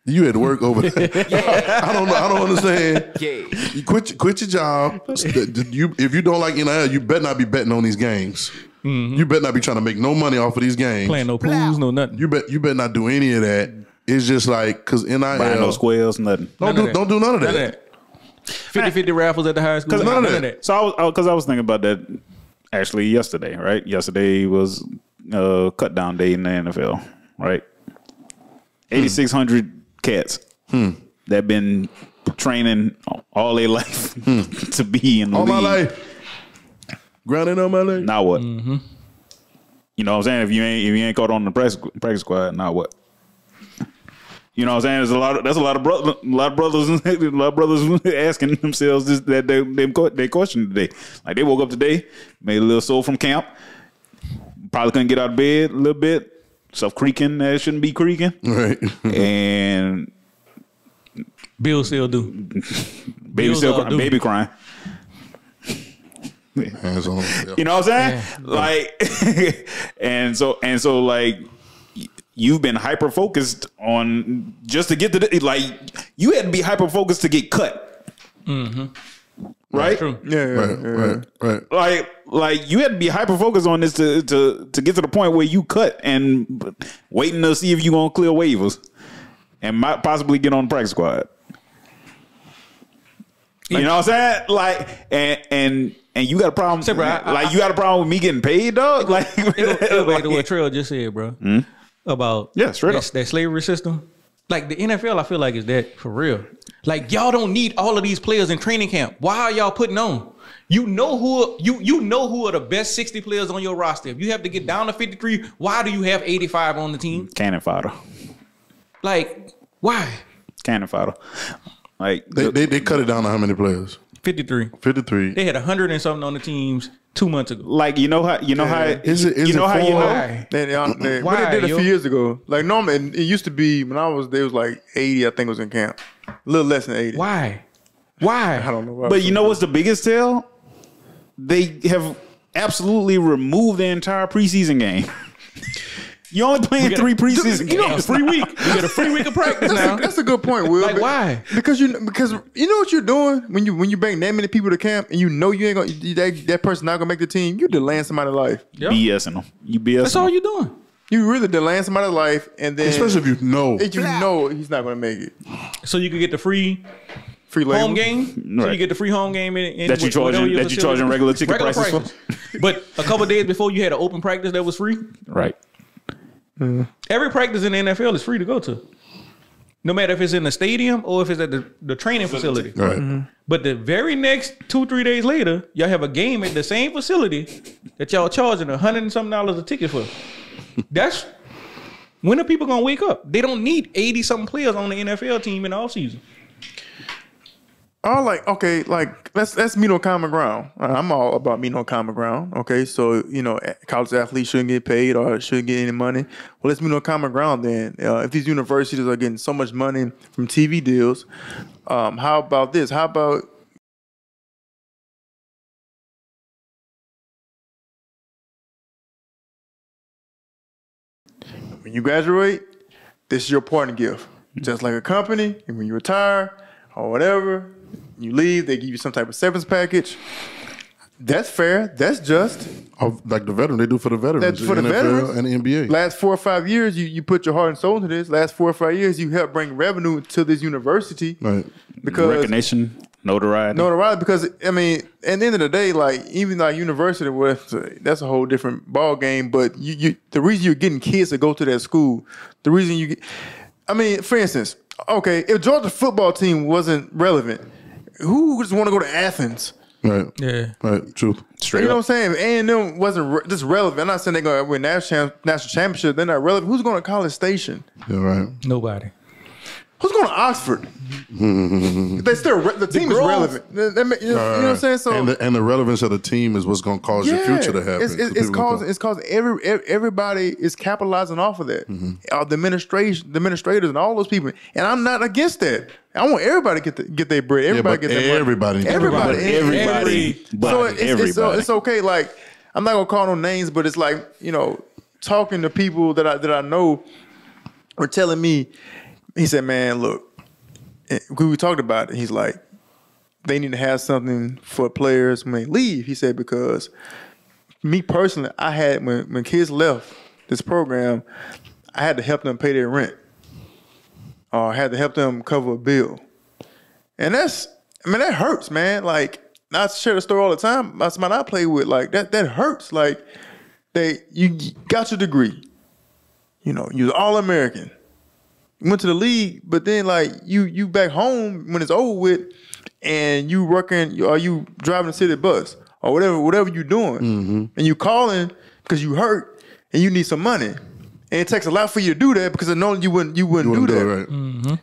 You had to work over there. I don't understand. Yeah. You quit your job. If you don't like NIL, you better not be betting on these games. Mm-hmm. You better not be trying to make no money off of these games. Playing no pools, no nothing. You better not do any of that. It's just like, because NIL. Buying no squares, nothing. Don't do none of that. 50-50 raffles at the high school. None of that. So I was thinking about that actually yesterday, right? Yesterday was cut down day in the NFL, right? 8,600 cats that been training all their life to be in the all league. All my life. Grinding all my life. Now what? Mm-hmm. You know what I'm saying? If you ain't caught on the practice squad, now what? You know what I'm saying? That's a lot of brothers asking themselves they question today. Like they woke up today, made a little soul from camp, probably couldn't get out of bed a little bit, stuff creaking that shouldn't be creaking, right? And Bill still do. Baby crying. Hands on. You know what I'm saying? Yeah. Like, and so like. You've been hyper focused on just to get to the, like you had to be hyper focused to get cut, right? True. Right. Like you had to be hyper focused on this to get to the point where you cut and waiting to see if you gonna clear waivers and might possibly get on the practice squad. You know what I'm saying? Like and you got a problem. Say, bro, you got a problem with me getting paid, dog? Like it'll back to what Trail just said, bro. About that slavery system. Like the NFL, I feel like is that for real. Like y'all don't need all of these players in training camp. Why are y'all putting on? You know who are the best 60 players on your roster. If you have to get down to 53, why do you have 85 on the team? Cannon fodder. Like why? cannon fodder. Like They cut it down to how many players? 53. 53. They had 100 and something on the teams 2 months ago. like you know how Is it Why? What they Why, did a yo? few years ago. Like normally, it used to be when I was there was like 80. I think was in camp. A little less than 80. Why? I don't know. Why. But you know what's the biggest tell? They have absolutely removed the entire preseason game. You're only playing 3 preseason games. Free week. You get a free week of practice now. That's a good point, Will. Like, why? Because you know what you're doing when you bring that many people to camp and you know you ain't gonna that person not gonna make the team. You delaying somebody's life. Yep. BSing them. You BSing That's all you're doing. You really delaying somebody's life, and then Especially if you know. he's not gonna make it. So you could get the free Free home labor. game. So Right. you get the free home game in That you charging regular ticket prices for? But a couple of days before you had an open practice that was free. Right. Every practice in the NFL is free to go to. No matter if it's in the stadium or if it's at the training facility. Right. But the very next 2-3 days later, y'all have a game at the same facility that y'all charging $100 and something a ticket for. That's when are people gonna wake up? They don't need 80 something players on the NFL team in the offseason. Oh, okay, let's meet on common ground. I'm all about meeting on common ground. Okay, so college athletes shouldn't get paid or shouldn't get any money. Well, let's meet on common ground then. If these universities are getting so much money from TV deals, how about this? How about when you graduate, this is your parting gift. Just like a company, and when you retire or whatever, you leave, they give you some type of severance package. That's fair. That's just. Like the veteran, they do for the veterans. That's for the NFL veterans. and the NBA. Last 4 or 5 years, you put your heart and soul into this. Last 4 or 5 years, you help bring revenue to this university. Right. Because Recognition, notoriety. because, I mean, at the end of the day, like, even like university, that's a whole different ball game. But the reason you're getting kids to go to that school, the reason for instance, okay, if Georgia's football team wasn't relevant, who just want to go to Athens? Right. Yeah. Right. Truth. Straight You know up. what I'm saying? A&M wasn't just relevant. I'm not saying they're going to win national championship. They're not relevant. Who's going to College Station? Yeah. Right. Nobody. Who's going to Oxford? They still the team is relevant. You know what I'm saying? So and the relevance of the team is what's going to cause your future to happen. It's causing everybody is capitalizing off of that. The administrators, and all those people. And I'm not against that. I want everybody to get their bread. Everybody get their money. Everybody. So it's okay. Like, I'm not gonna call no names, but it's like, talking to people that I know were telling me. He said, "Man, look, we talked about it. He's like, they need to have something for players when they leave." He said, because me personally, I had when kids left this program, I had to help them pay their rent, or I had to help them cover a bill, and that hurts, man. Like, I share the story all the time. That's somebody I play with. Like, that hurts. Like, you got your degree, you're All-American. Went to the league, but then like you back home when it's over with, and you working, or you driving the city bus or whatever you're doing, and you calling because you hurt and you need some money, and it takes a lot for you to do that because I know you wouldn't do that. Right.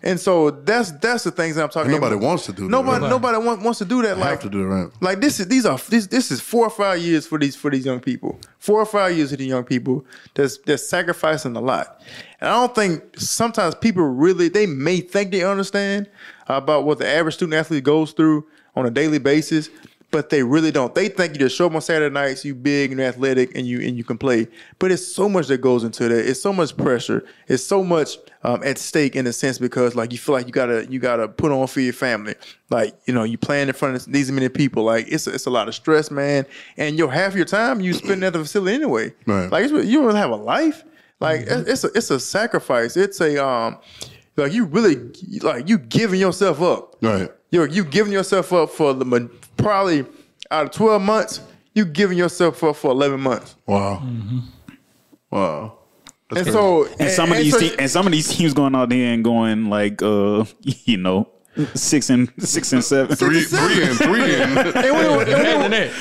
And so that's the things that I'm talking about. Nobody wants to do that. Nobody wants to do that. Have to do it right. Like this is 4 or 5 years for these young people. 4 or 5 years for these young people that's sacrificing a lot. And I don't think sometimes people really, they may think they understand about what the average student athlete goes through on a daily basis, but they really don't. They think you just show up on Saturday nights, you big and you're athletic and you can play. But it's so much that goes into that. It's so much pressure. It's so much at stake in a sense, because like you feel like you gotta put on for your family. Like, you playing in front of these many people. Like it's a lot of stress, man. And half your time you spend at the facility anyway. Right. Like you don't have a life. Like it's a sacrifice. It's a like you really like you giving yourself up. Right. You giving yourself up for probably out of 12 months, you giving yourself up for 11 months. Wow. Wow. And so some of these teams going out there and going like 6 and 7. 3 and 3 and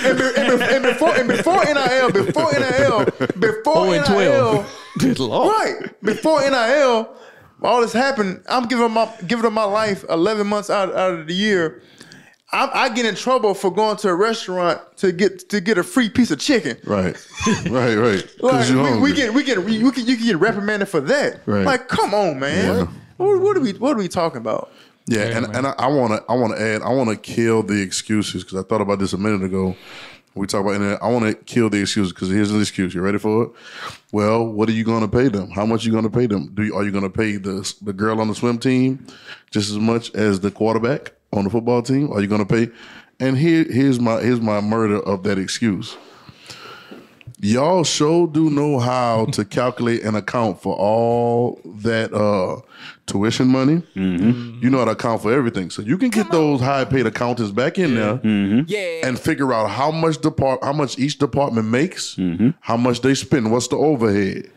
And before NIL, before 0 and 12. Good Lord. right? Before NIL, all this happened. I'm giving up my life 11 months out of the year. I get in trouble for going to a restaurant to get a free piece of chicken. Right. Like, you can get reprimanded for that. Right. Like, come on, man. Yeah. What are we talking about? Yeah, and I want to add, I want to kill the excuses because I thought about this a minute ago. We talk about internet. I want to kill the excuses because here's an excuse. You ready for it? Well, what are you going to pay them? How much are you going to pay them? Are you going to pay the girl on the swim team just as much as the quarterback on the football team? Are you going to pay? And here's my murder of that excuse. Y'all sure do know how to calculate and account for all that tuition money. Mm-hmm. You know how to account for everything. So you can get those high-paid accountants back in there and figure out how much each department makes, how much they spend, what's the overhead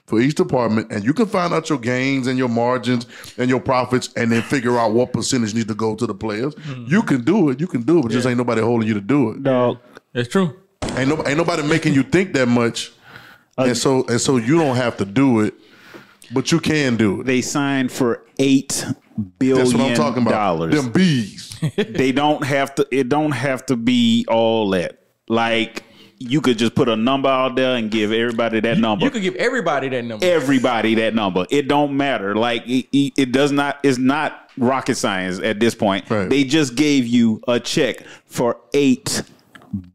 for each department, and you can find out your gains and your margins and your profits and then figure out what percentage needs to go to the players. You can do it, but just ain't nobody holding you to do it. No, it's true. Ain't nobody making you think that much, and so you don't have to do it, but you can do it. They signed for $8 billion. That's what I'm talking about. Them bees. They don't have to. It don't have to be all that. Like you could just put a number out there and give everybody that number. You could give everybody that number. Everybody that number. It don't matter. Like it does not. It's not rocket science at this point. Right. They just gave you a check for $8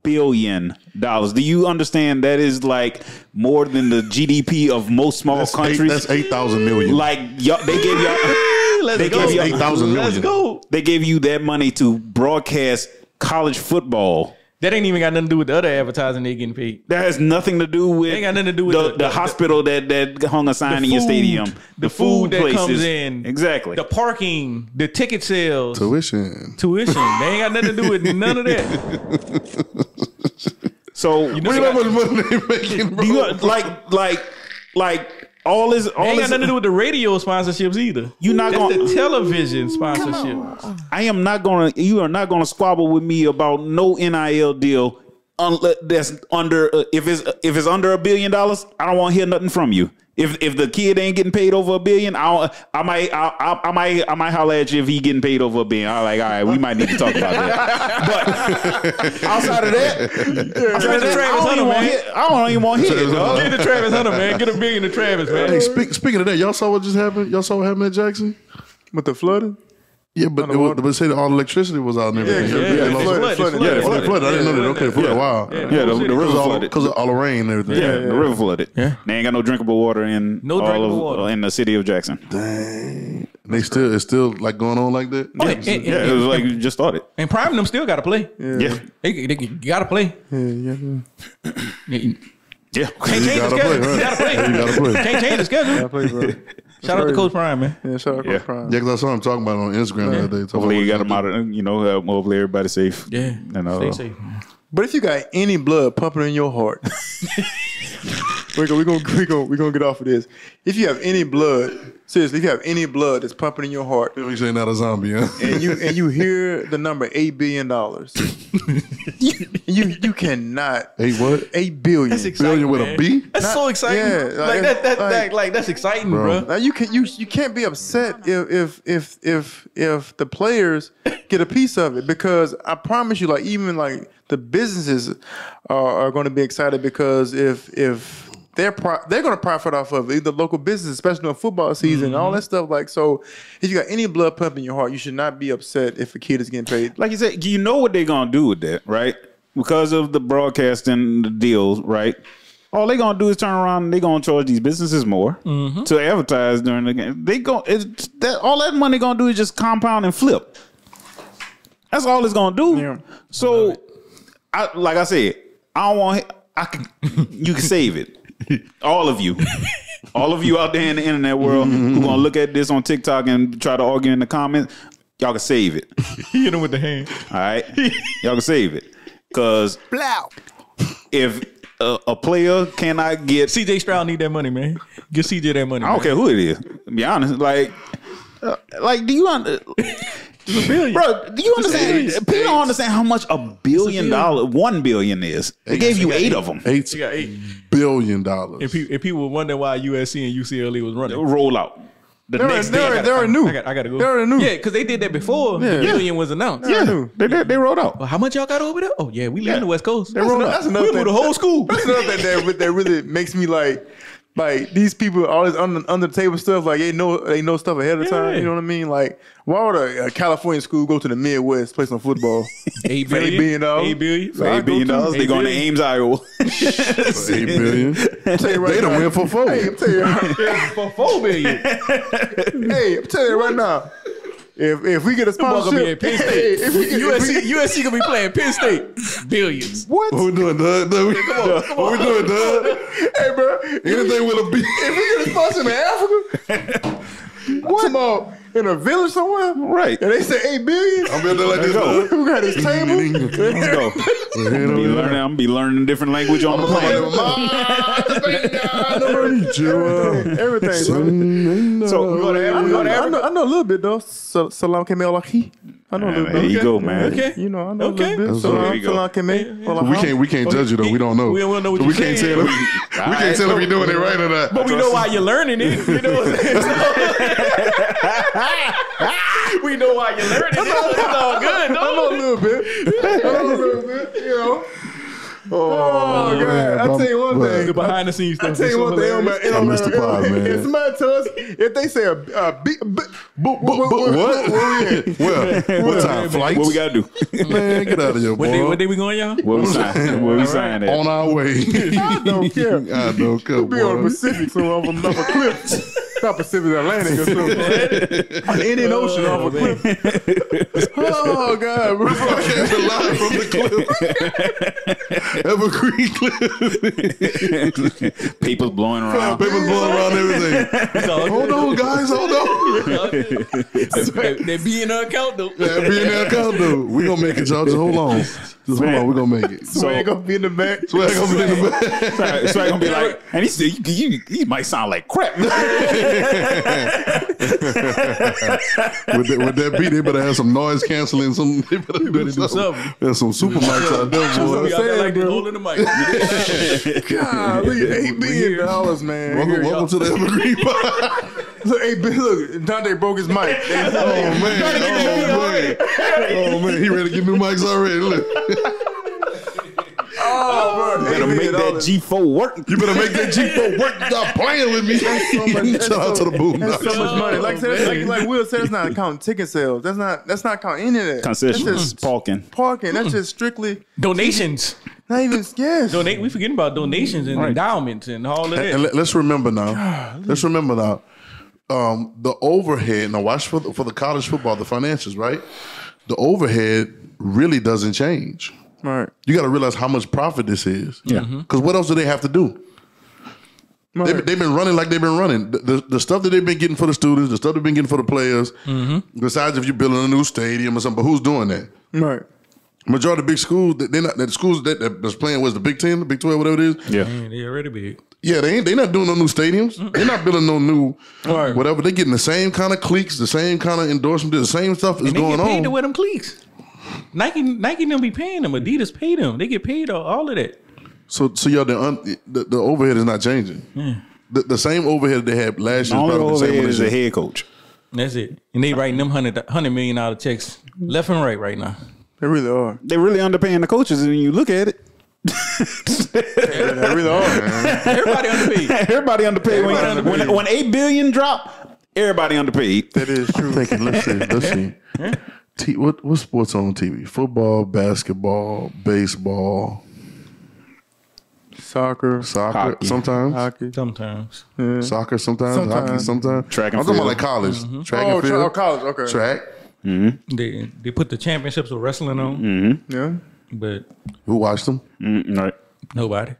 billion. Do you understand that is like more than the GDP of most small countries? That's 8,000 million. Like y'all, they gave y'all. They gave you 8,000 million. Let's go. They gave you that money to broadcast college football. That ain't even got nothing to do with the other advertising they getting paid. That has nothing to do with. Ain't got nothing to do with the hospital that hung a sign in your stadium. The food that places. comes in. Exactly. The parking, the ticket sales. Tuition. They ain't got nothing to do with none of that. So What do you know how much money they making, bro? do you like all this? All Ain't this got nothing to do with the radio sponsorships either. You're not That's gonna the television sponsorship. I am not gonna. You are not gonna squabble with me about no NIL deal. That's under if it's under $1 billion, I don't want to hear nothing from you. If the kid ain't getting paid over $1 billion, I might holler at you if he getting paid over $1 billion. I'm like, all right, we might need to talk about that. But outside of that, I don't even want to hear it, dog. Get to Travis Hunter, man. Get $1 billion to Travis, man. Hey, speaking of that, y'all saw what just happened? Y'all saw what happened at Jackson? With the flooding? Yeah, but they say that all the electricity was out and everything. It flooded. I didn't know that. Okay, flooded. Wow. Yeah, the river flooded because of all the rain and everything. Yeah, the river flooded. Yeah, they ain't got no drinkable water in water in the city of Jackson. Dang, it's still like going on like that. It was like you just started. And Prime them still got to play. Yeah, they got to play. Yeah. Can't change the schedule. You gotta play. You gotta play. Can't change the schedule. I play, bro. Shout out to Coach Prime, man. Yeah, shout out to Coach Prime. Yeah, because I saw him talking about it on Instagram the other day. Hopefully you got him out of, hopefully everybody's safe. Yeah. And, stay safe. But if you got any blood pumping in your heart, we're gonna get off of this. If you have any blood, seriously, if you have any blood that's pumping in your heart, We say not a zombie, huh? and you hear the number $8 billion, you cannot. What? $8 billion. That's exciting, Billion with man. a B? That's so exciting. Yeah, That's exciting, Bro. bro. Now you can't be upset if the players get a piece of it, because I promise you, like even like the businesses are going to be excited, because if they're going to profit off of it, the local business, especially during football season, and all that stuff. Like, so if you got any blood pumping in your heart, you should not be upset if a kid is getting paid. like you said, you know what they're gonna do with that, right? Because of the broadcasting the deals, right? All they gonna do is turn around and they gonna charge these businesses more to advertise during the game. All that money gonna do is just compound and flip. That's all it's gonna do. Yeah. So, like I said, I don't want. You can save it. All of you out there in the internet world who gonna look at this on TikTok and try to argue in the comments, y'all can save it. Hit him with the hand. All right, y'all can save it, because if a player cannot get, CJ Stroud need that money, man. Get CJ that money. I don't care who it is. To be honest, like do you Bro, do you understand? People don't understand how much $1 billion, $1 billion is. They gave you 8 of them. $8 billion. And people were wondering why USC and UCLA was running. Roll out. The next day. They already knew. I gotta go. They already knew. Yeah, because they did that before the billion was announced. Yeah, they rolled out. Well, how much y'all got over there? Oh yeah, we live in the West Coast. That's another We thing. moved the whole school. That's another thing that really makes me like these people all this under the table stuff. Like they know stuff ahead of time. You know what I mean? Like why would a California school go to the Midwest play some football? $8 $8 billion. $8 billion. So I $8 billion. go too. They going to Ames, Iowa. $8 billion. Tell you right They done now. win for 4. Hey, I'm telling you. For $4 billion. Hey, I'm telling you right now. If we get a Football gonna be sponsorship, at Penn State. if we get, USC gonna be playing Penn State. Billions. what? What we doing, Doug? What we doing, Doug? Hey, bro. Anything with a B. If we get a sponsorship in Africa, what? Tomorrow, in a village somewhere, Right. and they say $8 billion. I'm building like this. Go. Doug. We got this table. Let's go. I'm gonna be learning a different language on the plane. Everything. So we go to I know a little bit though. Salam Kemel. I know a little there bit. you go, man. Okay. You know, I know Okay. a little bit. There you go. Salam Kemel. We can't judge you though. We don't know. We don't know what we you're can't saying. tell if we can't tell if you're doing it right or not. But we know why you're learning it. You know what I'm saying? We know why you're learning it. It's all good. I know a little bit. You know. Oh, God. I'll tell you one thing. The behind the scenes stuff. I'll tell you one thing. I missed the pod, man. If somebody tell us, if they say what? What time? Flights? What we gotta do? Man, get out of here, boy. What day we going, y'all? Where we sign at? On our way. I don't care. I don't care, Be on the boy. Pacific, so off a cliff. Not Pacific Atlantic or something. On the Indian Ocean off a cliff. Oh, God. Bro. Live from the cliff. Evergreen cliff. Papers blowing around. Papers blowing around everything. Hold on, guys. Hold on. They be in our account though. Yeah, be in that account, dude. We gonna make it, y'all. Just hold on. Just hold on. We gonna make it. So ain't gonna be in the back. Swag gonna be in the back. So I gonna be like, and he said, you might sound like crap. With that beat, they better have some noise canceling. They better do something. There's some super mics out there, boy. Y'all like this holding the mic. Golly, $8 billion, man. Welcome to the Evergreen pod. Look, look, Dante broke his mic. Oh man, he ready to get new mics already. Look. Oh, bro. Better make that G4 work. You better make that G4 work. Stop playing with me. Shout out to the boom. That's so much money. Like I said, like Will said, that's not counting ticket sales. That's not counting any of that. Concessions, That's just parking. parking. That's just strictly Donations. not even yes. We forgetting about donations and endowments and all of that. And let's remember now. The overhead. Now watch for the college football, the financials, right? The overhead really doesn't change. Right. You got to realize how much profit this is. Yeah. Because what else do they have to do? Right. They've been running like they've been running. The stuff that they've been getting for the students, the stuff they've been getting for the players, besides if you're building a new stadium or something, but who's doing that? Right. Majority of the big schools, they're not, the schools that's playing was the Big 10, the Big 12, whatever it is. Yeah. Man, they already big. Yeah, they not doing no new stadiums. They're not building no new whatever. They're getting the same kind of cliques, the same kind of endorsement, the same stuff is And they going get paid on. to wear them cleats. Nike don't be paying them. Adidas pay them. They get paid all of that. So y'all, the overhead is not changing. The same overhead they had last The year. only Probably the same overhead one is this the year. head coach. That's it. And they writing them $100 million checks left and right now. They really are. They really underpaying the coaches, and you look at it. They really are, man. Everybody underpaid. Everybody underpaid. When $8 billion drop, everybody underpaid. That is true. Thinking, let's see. What sports on TV? Football, basketball, baseball, Soccer. Hockey. sometimes. Hockey. Sometimes. Soccer sometimes. Hockey sometimes. Track and I'm talking field. about like college. Track and Oh, field. college. Okay. Track. They put the championships of wrestling on, Yeah. but Who watched them? Right. nobody.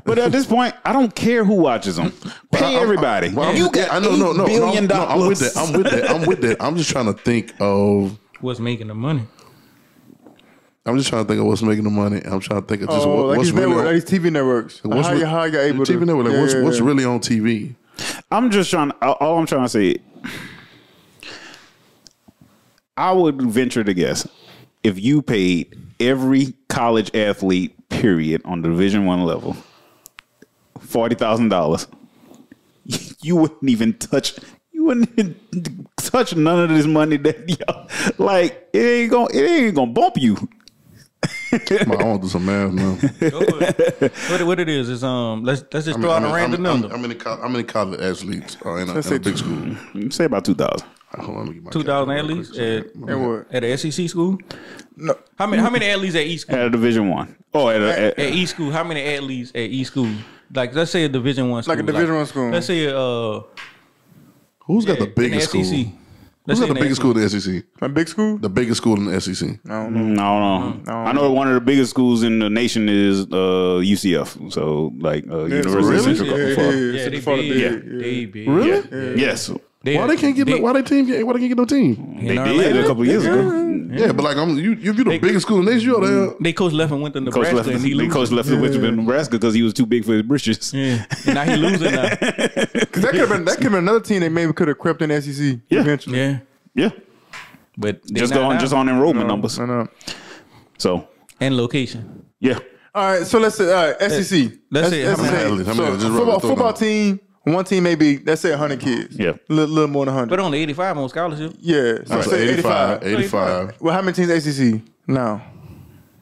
But at this point, I don't care who watches them. Pay everybody. You got $8 billion. I'm with that. I'm just trying to think of. What's making the money? I'm just trying to think of what's making the money. I'm trying to think of just Oh, like what's these really network, on, like these TV networks. what's How you able to TV network. Like what's really on TV? I'm just trying. All I'm trying to say, I would venture to guess if you paid every college athlete, period, on the Division I level, $40,000, you wouldn't even touch You wouldn't touch none of this money that y'all like. It ain't gonna bump you. I want to do some math now. What it is let's just throw out a random number. How many college athletes are in a big school? Say about 2,000. Hold on, let me get my 2,000 calculator athletes real quick. at a SEC school. No. How many athletes at each school? At a Division 1. Oh, At each school, how many athletes at each school? Like, let's say a Division 1 school. Like a Division 1 school. Let's say Who's got the biggest school? SEC. Who's got the biggest school in the SEC? A big school? The biggest school in the SEC. I don't know. No. I know one of the biggest schools in the nation is UCF. So, like, University of really? Central Yeah, Florida. they big. Really? Yeah. Yes. Why they can't get no team? They did a couple of years ago. Yeah, but like if you're the biggest school in the nation, you ought to. They coach left and went to Nebraska and he They losing. coached left and went to Nebraska because he was too big for his britches. Yeah, and now he losing now. Because that could have been another team that maybe could have crept in the SEC eventually. Yeah, Yeah. but they Just not now. just on enrollment numbers. I know. So, and location. yeah. All right, so let's say SEC. Let's say how many athletes? How many? Just roll it, throw it football out. team. One team maybe, let's say 100 kids. Yeah. Little more than 100. But only 85 on scholarship. Yeah. So So say 85. 85. Well, how many teams ACC now?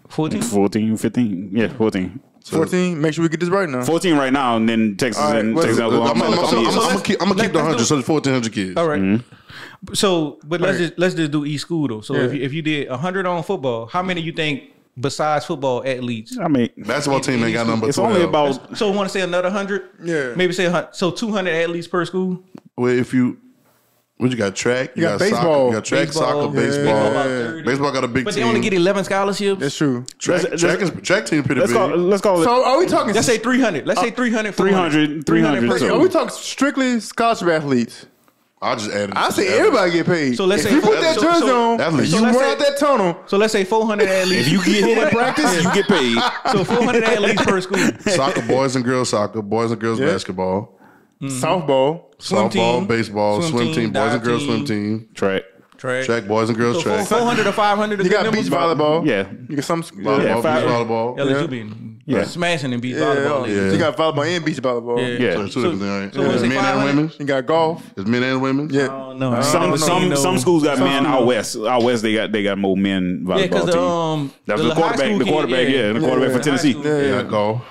14. 14, 15. Yeah, 14. 14? Make sure we get this right now. 14 right now, and then Texas All right, and what's- Texas. I'm gonna keep the 100, so it's 1,400 kids. All right. Mm-hmm. So, but let's just do each school though. So Yeah. if you did 100 on football, how many you think besides football athletes? I mean, Basketball team ain't got nothing but it's 12. only about So want to say another 100? Yeah. Maybe say 100. So 200 athletes per school. Well, if you, what you got? Track. You got soccer. baseball. You got track, Baseball. soccer, Yeah. baseball. About 30. Baseball got a big But team. they only get 11 scholarships. That's true. track team pretty let's big. call it So are we talking? Let's say 300. Let's say 300. 300 per so- Are we talking strictly scholarship athletes? I just added. I say everybody get paid. So let's if say you put that so- jersey so- on, athletes. you So run let's out that tunnel. So let's say 400 athletes. If you get hit at practice, you get paid. So 400 athletes per school. Soccer, boys and girls soccer, boys and girls Yeah. basketball, Softball. Swim softball, team, baseball, swim team, boys and dive girls team. swim team, Track. track, boys and girls So track, 400 or 500 is You good got numbers. beach volleyball. Yeah. You got some. volleyball, Yeah, beach five- volleyball. LSU been Yeah. smashing in beach Yeah, volleyball. yeah. lately. You got volleyball and beach volleyball. Yeah. Yeah. So it's two different things, So right? was it Men and 500? women. You got golf. It's men and women. Yeah. I don't know. I Some never seen no- some schools got men Some- out west. Out west they got more men volleyball Yeah, because team. That was the high quarterback. school The kid, quarterback. Yeah, the quarterback Yeah. for Tennessee. High school, Yeah, golf.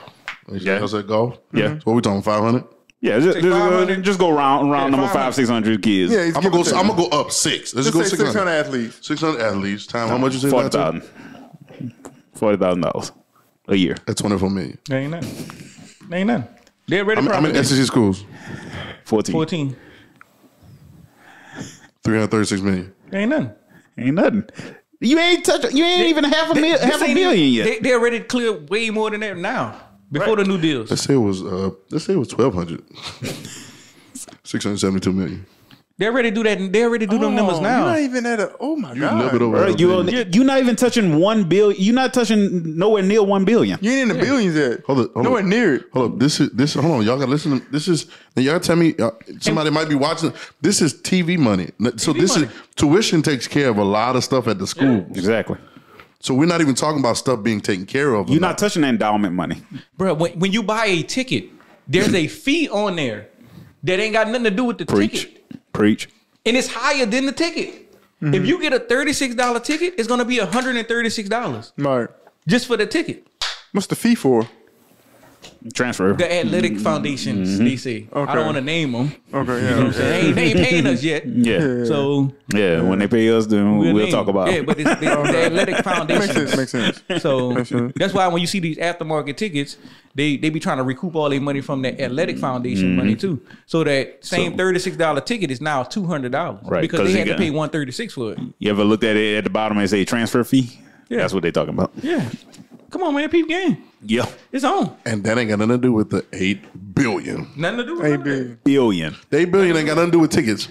Yeah. I said golf. Yeah. So what we talking? 500. Yeah, Say 500. just go round number 500. 500-600 kids. Yeah, I'm gonna go up 6. Let's Let's go say 600. 600 athletes. 600 athletes. Time. How much you say? $40,000. $40,000 a year. That's 24 million. There ain't nothing. There ain't nothing. They're ready How many SEC schools? 14. 14. 336 million. There ain't nothing. Ain't nothing. You ain't even half a billion yet. They're ready to clear way more than that now. Before the new deals. Let's say it was 1,200. 672 million. They're ready to do that. They're ready to do them numbers You're now. not even at a. Oh my You a little god. bit over. Bro, a billion. you're not even touching 1 billion. You're not touching nowhere near 1 billion. You ain't in the billions yet. Hold Nowhere up. near it. Hold up. This is. Hold on. Y'all got to listen. This is. Now y'all tell me. Somebody might be watching. This is TV money. So this money. is tuition takes care of a lot of stuff at the school. Exactly. So we're not even talking about stuff being taken care of. You're not touching the endowment money. Bro, when you buy a ticket, there's a fee on there that ain't got nothing to do with the ticket. Preach. And it's higher than the ticket. If you get a $36 ticket, it's going to be $136 Right. just for the ticket. What's the fee for? Transfer. The athletic foundations, they say. I Okay. don't want to name them. Okay, You know what I'm saying? They ain't paying us yet. Yeah. So Yeah. When they pay us, then we'll talk about Yeah, it. but it's the athletic Makes foundation. sense. Makes sense. So Makes sense. that's why when you see these aftermarket tickets, they be trying to recoup all their money from the athletic foundation money too. So that same $36 ticket is now $200, Right, Because 'cause they you had to got- pay $136 for it. You ever looked at it at the bottom and say transfer fee? Yeah. That's what they talking about. Yeah, come on, man, peep game. Yeah. It's on. And that ain't got nothing to do with the 8 billion. Nothing to do with Hey, that. big. Billion. The 8 billion ain't got nothing to do with tickets.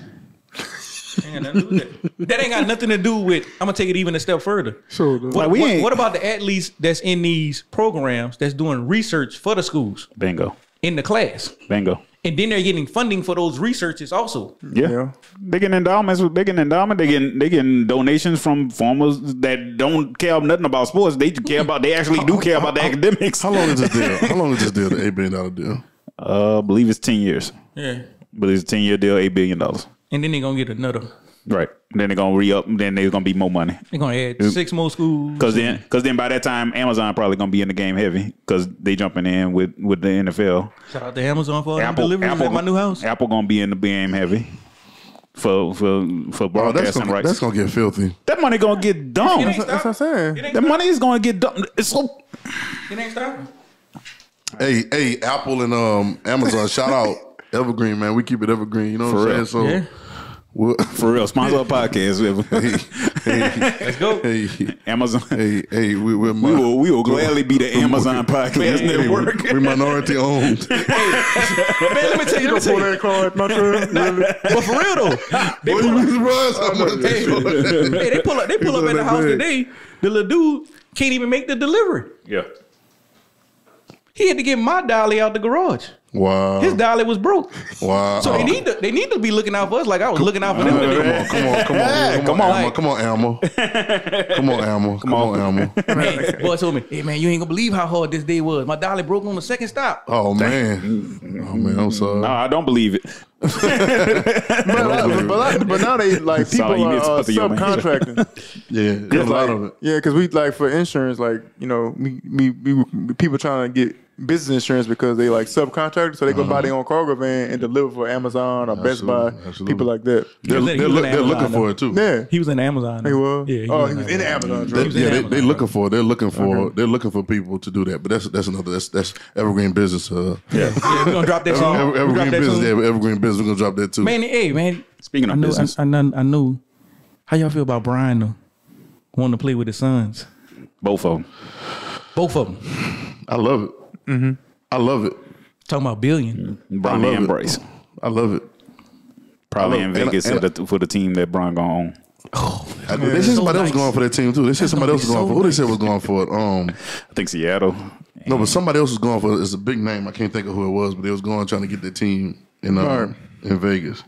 Ain't got nothing to do with that. That ain't got nothing to do with. I'm gonna take it even a step further. So What about the athletes that's in these programs that's doing research for the schools Bingo. in the class? Bingo. And then they're getting funding for those researchers also. Yeah. They getting endowments. They getting donations from farmers that don't care nothing about sports. They care about. They actually do care about the academics. How long is this deal? How long is this deal? The $8 billion deal. I believe it's 10 years. Yeah. But it's a 10-year deal, $8 billion. and then they're gonna get another. Right. Then they're gonna re-up. Then there's gonna be more money. They're gonna add 6 more schools. Because then by that time, Amazon probably gonna be in the game heavy because they jumping in with the NFL. Shout out to Amazon for all the deliveries at my new house. Apple gonna be in the game heavy for broadcasting rights. That's gonna get filthy. That money gonna get dumped. That's what I'm saying. That money is gonna get dumped. It's so. It ain't stopping. Hey, Apple and Amazon, shout out Evergreen, man. We keep it evergreen. You know what I'm saying? So. Yeah. For real, sponsor our podcast. Let's go. Hey, Amazon. Hey, we will gladly be the Amazon podcast network. We minority owned. Man, let me tell you. Pull that card, my friend. But for real though, they pull up at the house today. The little dude can't even make the delivery. Yeah. He had to get my dolly out the garage. Wow. His dolly was broke. Wow. So they need to be looking out for us like I was looking out for them. Come on, Elmo. Come on, Elmo. Man, boy told me, hey man, you ain't gonna believe how hard this day was. My dolly broke on the second stop. Oh man, I'm sorry. No, I don't believe it. But now they like people are subcontracting. Yeah, there's a lot of it. Yeah, because we like for insurance, like we people trying to get business insurance because they like subcontractors, so they go buy their own cargo van and deliver for Amazon or Best Buy, people like that. They're looking for it too. Yeah, he was in Amazon. He was. Yeah, he was in the Amazon. They looking for it. They're looking for people to do that. But that's another. That's Evergreen business. Yeah, we're gonna drop that soon. Evergreen business. Yeah, Evergreen business. We're gonna drop that too. Man. Speaking of business, I knew. How y'all feel about Brian though? Wanting to play with his sons. both of them. I love it. Mm-hmm. I love it. Talking about billion. Bronny and Bryce. I love it. Probably in Vegas for the team that Bron gonna own. They said somebody else going for that team too. They said somebody else was going for. Who they said was going for it? I think Seattle. No, but somebody else was going for it. It's a big name. I can't think of who it was, but they was going trying to get their team in Vegas.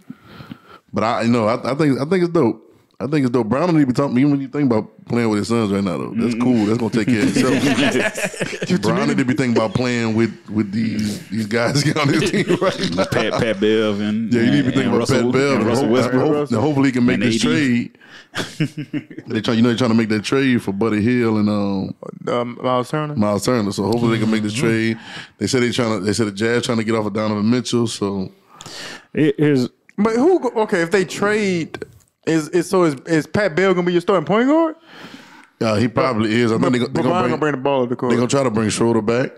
But I think it's dope. I think it's dope. Brown don't need to be talking. Even when you think about playing with his sons right now, though, that's cool. That's gonna take care of itself. Brown need to be thinking about playing with these guys on his team right now. Pat Bev and you need to be thinking about Pat Bev and Russell Westbrook. Hopefully he can make this trade. they're trying to make that trade for Buddy Hield and Miles Turner. So hopefully they can make this trade. They said the Jazz trying to get off of Donovan Mitchell. So but if they trade. Is Pat Bev gonna be your starting point guard? He probably is. I think they're gonna bring the ball to the court. They're gonna try to bring Schroeder back.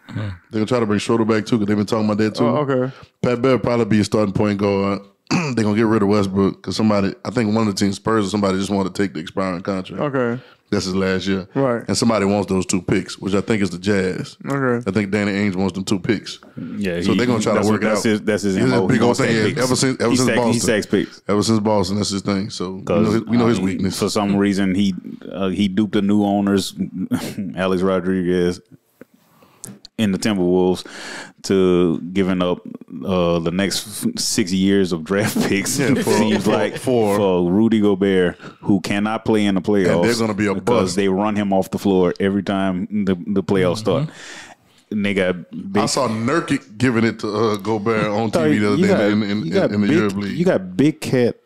They're gonna try to bring Schroeder back too because they've been talking about that too. Oh, okay. Pat Bev probably be a starting point guard. They're gonna get rid of Westbrook because I think one of the teams, Spurs or somebody, just wanted to take the expiring contract. Okay. That's his last year. Right. And somebody wants those 2 picks, which I think is the Jazz. Okay. I think Danny Ainge wants them 2 picks. Yeah. So they're going to try to work it out. That's his MO. Big old thing. Ever since Boston. He sacks picks. Ever since Boston, that's his thing. So we know his weakness. For some reason, he duped the new owners, Alex Rodriguez, in the Timberwolves to giving up the next 6 years of draft picks. Seems like for Rudy Gobert, who cannot play in the playoffs. And they're going to be a because bust. they run him off the floor every time the playoffs start. And they got I saw Nurkic giving it to Gobert on TV the other day in the Europe League. You got Big Cat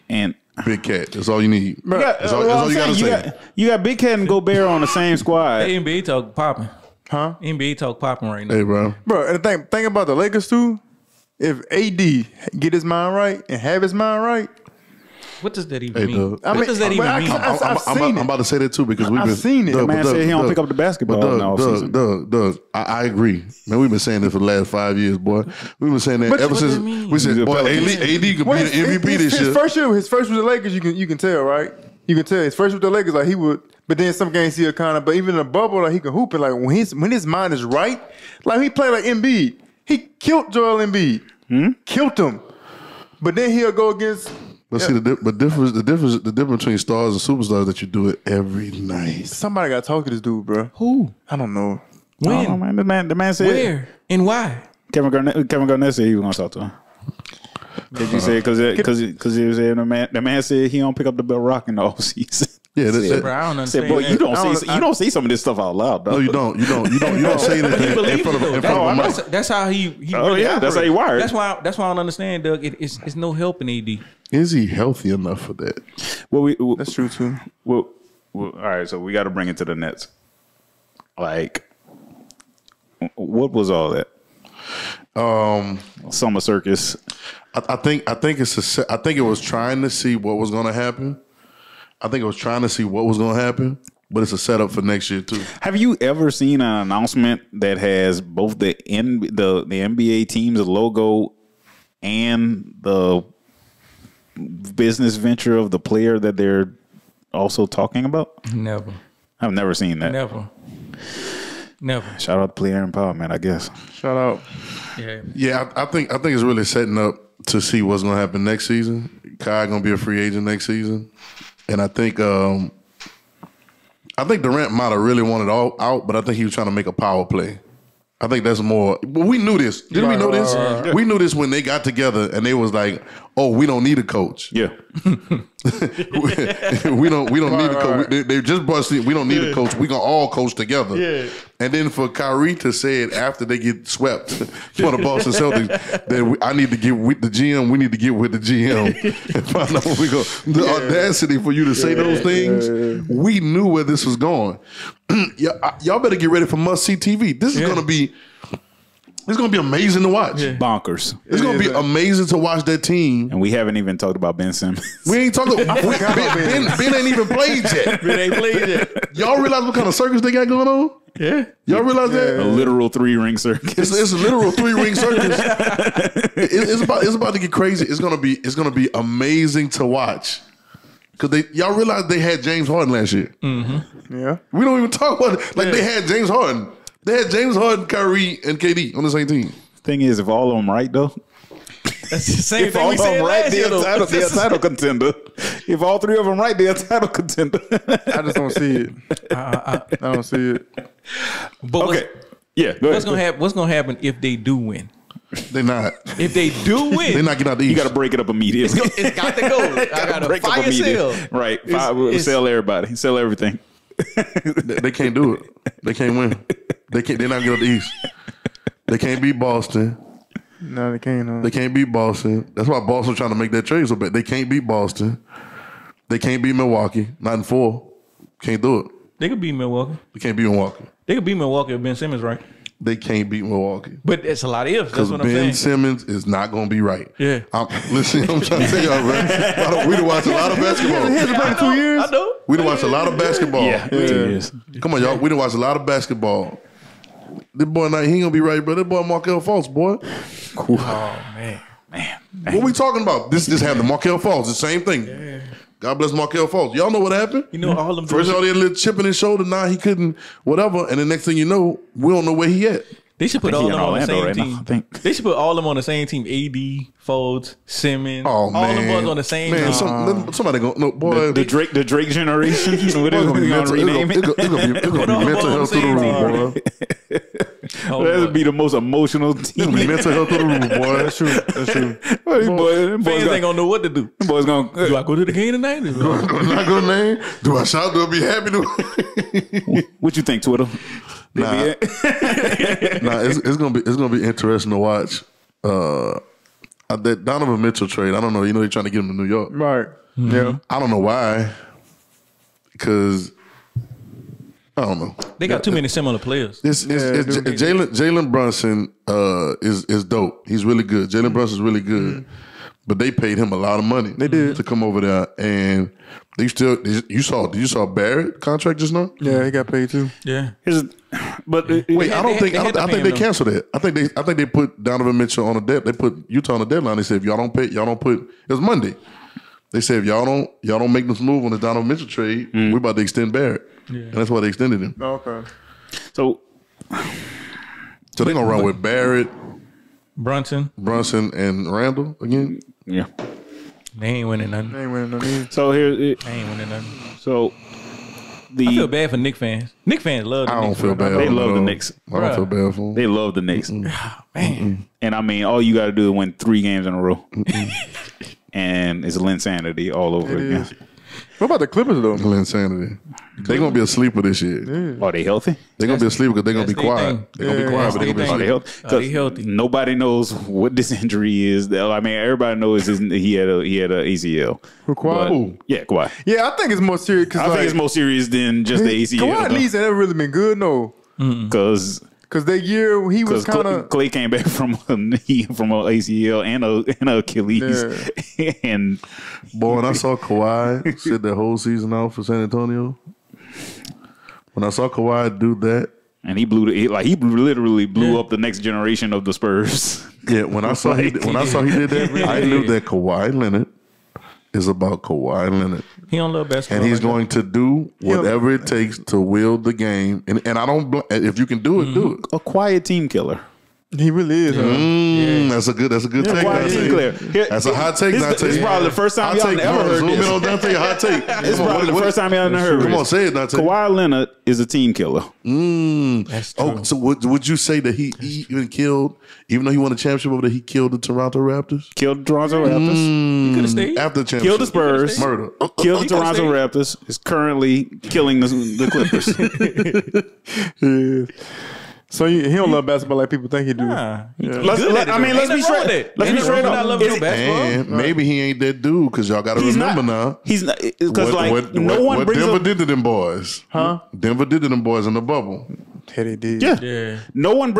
and Big Cat. That's all you need. That's all you got to say. You got Big Cat and Gobert on the same squad. Hey, NBA talk popping. Huh? NBA talk popping right now. Hey, bro. And the thing about the Lakers too, if AD get his mind right and have his mind right, what does that even mean? Doug. What does that even mean? I'm about to say that too because I've seen it. The man said he don't pick up the basketball now. Doug, I agree. Man, we've been saying this for the last 5 years, boy. We've been saying that ever since we said, boy, AD could be the MVP this year. His first with the Lakers, you can tell, right? You can tell his first with the Lakers, like he would. But then some games he'll kind of. But even in the bubble, like he can hoop it. Like when his mind is right, like he played like Embiid. He killed Joel Embiid. Killed him. But then he'll go against. But see, the difference between stars and superstars is that you do it every night. Somebody got to talk to this dude, bro. Who? I don't know. When? Oh, man, the man said Where? And why? Kevin Garnett said he was gonna talk to him. Did you say because he was saying the man said he don't pick up the bell rock in the offseason. Yeah, that's Bro, I don't Said, understand. boy, that. you don't say some of this stuff out loud, though. No, you don't say anything in front of a mic. That's how he Oh, really yeah, that's how he wired. That's why I don't understand, Doug. It's no helping AD. Is he healthy enough for that? Well, That's true too. well, all right, so we got to bring it to the Nets. Like, what was all that? Summer circus. I think it was trying to see what was going to happen. I think it was trying to see what was going to happen, but it's a setup for next year too. Have you ever seen an announcement that has both the NBA team's logo and the business venture of the player that they're also talking about? Never. I've never seen that. Never. Shout out to player empowerment, I guess. Shout out. Yeah. Yeah, I think it's really setting up to see what's going to happen next season. Kai going to be a free agent next season, and I think Durant might have really wanted all out, but I think he was trying to make a power play. I think that's more. Well, we knew this. Didn't we know this? right. We knew this when they got together and they was like, "Oh, we don't need a coach. Yeah. we don't need a coach. They just busted. We don't need a coach. We gonna all coach together." Yeah. And then for Kyrie to say it after they get swept for the Boston Celtics, that I need to get with the GM. We need to get with the GM and find out what we go. The audacity for you to say those things. We knew where this was going. Y'all better get ready for must-see TV. This is gonna be. It's gonna be amazing to watch. Bonkers. It's gonna be amazing to watch that team. And we haven't even talked about Ben Simmons. We ain't talking. Ben ain't even played yet. Ben ain't played yet. Y'all realize what kind of circus they got going on? Yeah. Y'all realize that? A literal 3-ring circus. It's a literal 3-ring circus. It's about to get crazy. It's gonna be amazing to watch. Cause y'all realize they had James Harden last year. Mm-hmm. Yeah. We don't even talk about it. Like they had James Harden. They had James Harden, Kyrie, and KD on the same team. Thing is, if all of them right though, That's the same if thing all we of them said right, last year, though. they're a title contender. If all three of them right, they're a title contender. I just don't see it. I don't see it. But Okay, yeah. Go what's ahead. gonna happen if they do win? They're not. If they do win, They're not getting out the East. You got to break it up immediately. it's got to go. I got to break up fire immediately. sale. Right. It's- Sell everybody. Sell everything. They can't do it. They can't win. They're not getting out the East. They can't beat Boston. No, they can't. They can't beat Boston. That's why Boston's trying to make that trade so bad. They can't beat Boston. They can't beat Milwaukee. Not in 4. Can't do it. They could beat Milwaukee. They can't beat Milwaukee. They could beat Milwaukee if Ben Simmons right. They can't beat Milwaukee. But it's a lot of ifs. That's Because what I'm Ben saying. Simmons is not going to be right. Yeah. Listen, I'm trying to tell y'all, bro. We done watched a lot of basketball. played 2 years. I know. We done watched a lot of basketball. Yeah. 2 years. Come on, y'all. We done watched a lot of basketball. This boy, he ain't going to be right, bro. This boy, Markelle Fultz, boy. Oh man. What we talking about? This just happened. Markelle Fultz, the same thing. God bless Markelle Fultz. Y'all know what happened? You know all them. First of all, he had a little chip in his shoulder. Now he couldn't, whatever. And the next thing you know, we don't know where he at. They should put all He them in on the Orlando same right now, team. I think. They should put all them on the same team. AD, Folds, Simmons. Oh, all man. them boys on the same Man, team. somebody go, no, boy. The Drake generation. What It's are gonna we be going to rename it? it's gonna be mental health through the roof, boy. Oh, That would boy. be the most emotional It's team. gonna be mental health through the roof, boy. That's true. That's true. Them Fans ain't gonna know what to do. boys Do gonna. I go to the game tonight? Not good name. Do I shout? Do I be happy? What you think, Twitter? Nah, it's gonna be interesting to watch. That Donovan Mitchell trade. I don't know. You know they're trying to get him to New York. Right. Yeah. I don't know why. Because I don't know. They got too many similar players. Jalen Brunson is dope. He's really good. Jalen Brunson's really good. But they paid him a lot of money. They did. To come over there, and they still. You saw Barrett contract just now? Yeah, he got paid too. Yeah. Wait, I think pay they him, canceled it. I think they put Donovan Mitchell on the dead. They put Utah on the deadline. They said if y'all don't pay, y'all don't put. It was Monday. They said if y'all don't make this move on the Donovan Mitchell trade, we're about to extend Barrett, and that's why they extended him. Okay. So So they're gonna run with Barrett, Brunson. and Randall again. yeah. They ain't winning nothing. They ain't winning no need. So here. They ain't winning nothing. So I feel bad for Knicks fans. Knicks fans love the I don't Knicks. feel bad. They for them love at the all. Knicks. I don't feel bad for them. They love the Knicks. Man. And I mean, all you got to do is win 3 games in a row. And it's insanity all over It again. is. What about the Clippers though? Insanity. They're gonna be a sleeper this year. Yeah. Are they healthy? They're gonna be a sleeper because they're gonna be That's their quiet. thing. They're gonna be quiet, but they're gonna be Are they a healthy? Are they healthy? Nobody knows what this injury is. I mean, everybody knows he had a ACL. Who, Kawhi? But, yeah, Kawhi. Yeah, I think it's more serious. I think it's more serious than just the ACL. Kawhi needs never really been good, no. Because That year he was kind of Clay came back from a knee, from an ACL and a Achilles, and boy, when I saw Kawhi sit that whole season out for San Antonio, when I saw Kawhi do that, and he literally blew up the next generation of the Spurs. yeah, when I saw he did that, I knew that Kawhi Leonard is about Kawhi Leonard. He don't love basketball. And he's going to do whatever it takes to wield the game. And I don't, if you can do it, do it. A quiet team killer. he really is. That's a good take. Quiet team killer. That's a hot take. This is probably the first time y'all ever heard Zoom in this. on Dante, a hot take. It's probably the first time y'all ever heard Come this. on, say it, Dante. Kawhi Leonard is a team killer. That's true. Oh, so would you say that he even killed, even though he won a championship over there, he killed the Toronto Raptors? Killed the Toronto Raptors. He could have stayed. After the championship. Killed the Spurs. Murder. Killed the Toronto Raptors. Is currently killing the Clippers. So he don't love basketball like people think he do. Nah, Let's be straight. Let's be straight up. And maybe he ain't that dude because y'all got to remember now. He's not because no one what brings Denver up. did to them boys. Huh? Denver did to them boys in the bubble. He did. Yeah. No one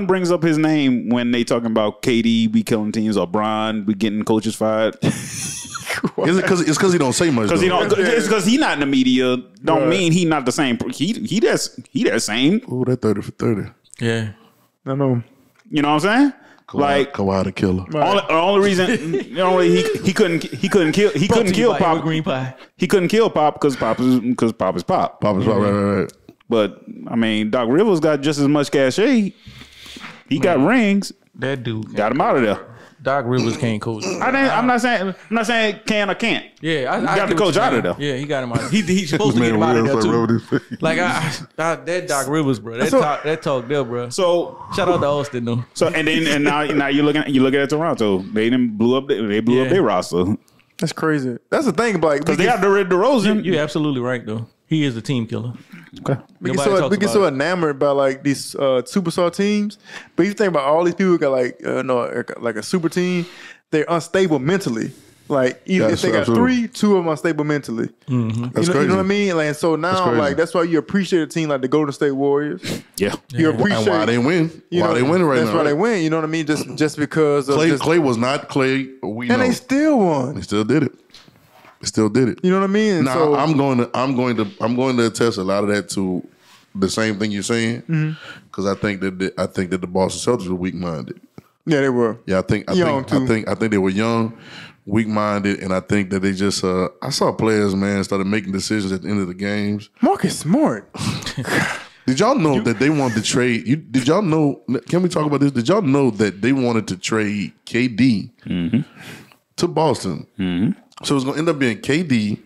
brings up his name when they talking about KD be killing teams or Bron be getting coaches fired. Is it because he don't say much? Because it's because he not in the media. Don't mean he not the same. He that same. Ooh, that 30 for 30. Yeah. I know. You know what I'm saying? Kawhi the killer. Only reason he couldn't kill Pop. Evergreen pie. He couldn't kill Pop because Pop is Pop. Pop is right. But I mean, Doc Rivers got just as much cachet. He got rings. That dude Got him out of there. Doc Rivers can't coach. I'm not saying can or can't. Yeah, I got the coach out of there. Yeah, he got him out. He's supposed to get him out of there too. Like that Doc Rivers, bro. That talk there, bro. So shout out to Austin though. So now you look at Toronto. They blew up their roster. That's crazy. That's the thing, like because they got DeRozan. You're absolutely right though. He is the team killer. Okay. We get so enamored by like these superstar teams, but you think about all these people who got like a super team, they're unstable mentally. Like either if they got three, two of them unstable mentally. Mm-hmm. That's crazy. You know what I mean? Like so now, that's why you appreciate a team like the Golden State Warriors. Yeah, you appreciate why they win. Why they winning right now? That's why they win. You know what I mean? Just because of Clay was not Clay. They still won. They still did it. Still did it. You know what I mean? Now so, I'm going to attest a lot of that to the same thing you're saying because I think that the Boston Celtics were weak minded. Yeah, they were. Yeah, I think they were young, weak minded, and I think that they just I saw players, man, started making decisions at the end of the games. Marcus Smart. Did y'all know that they wanted to trade? Did y'all know? Can we talk about this? Did y'all know that they wanted to trade KD to Boston? Mm-hmm. So it's going to end up being KD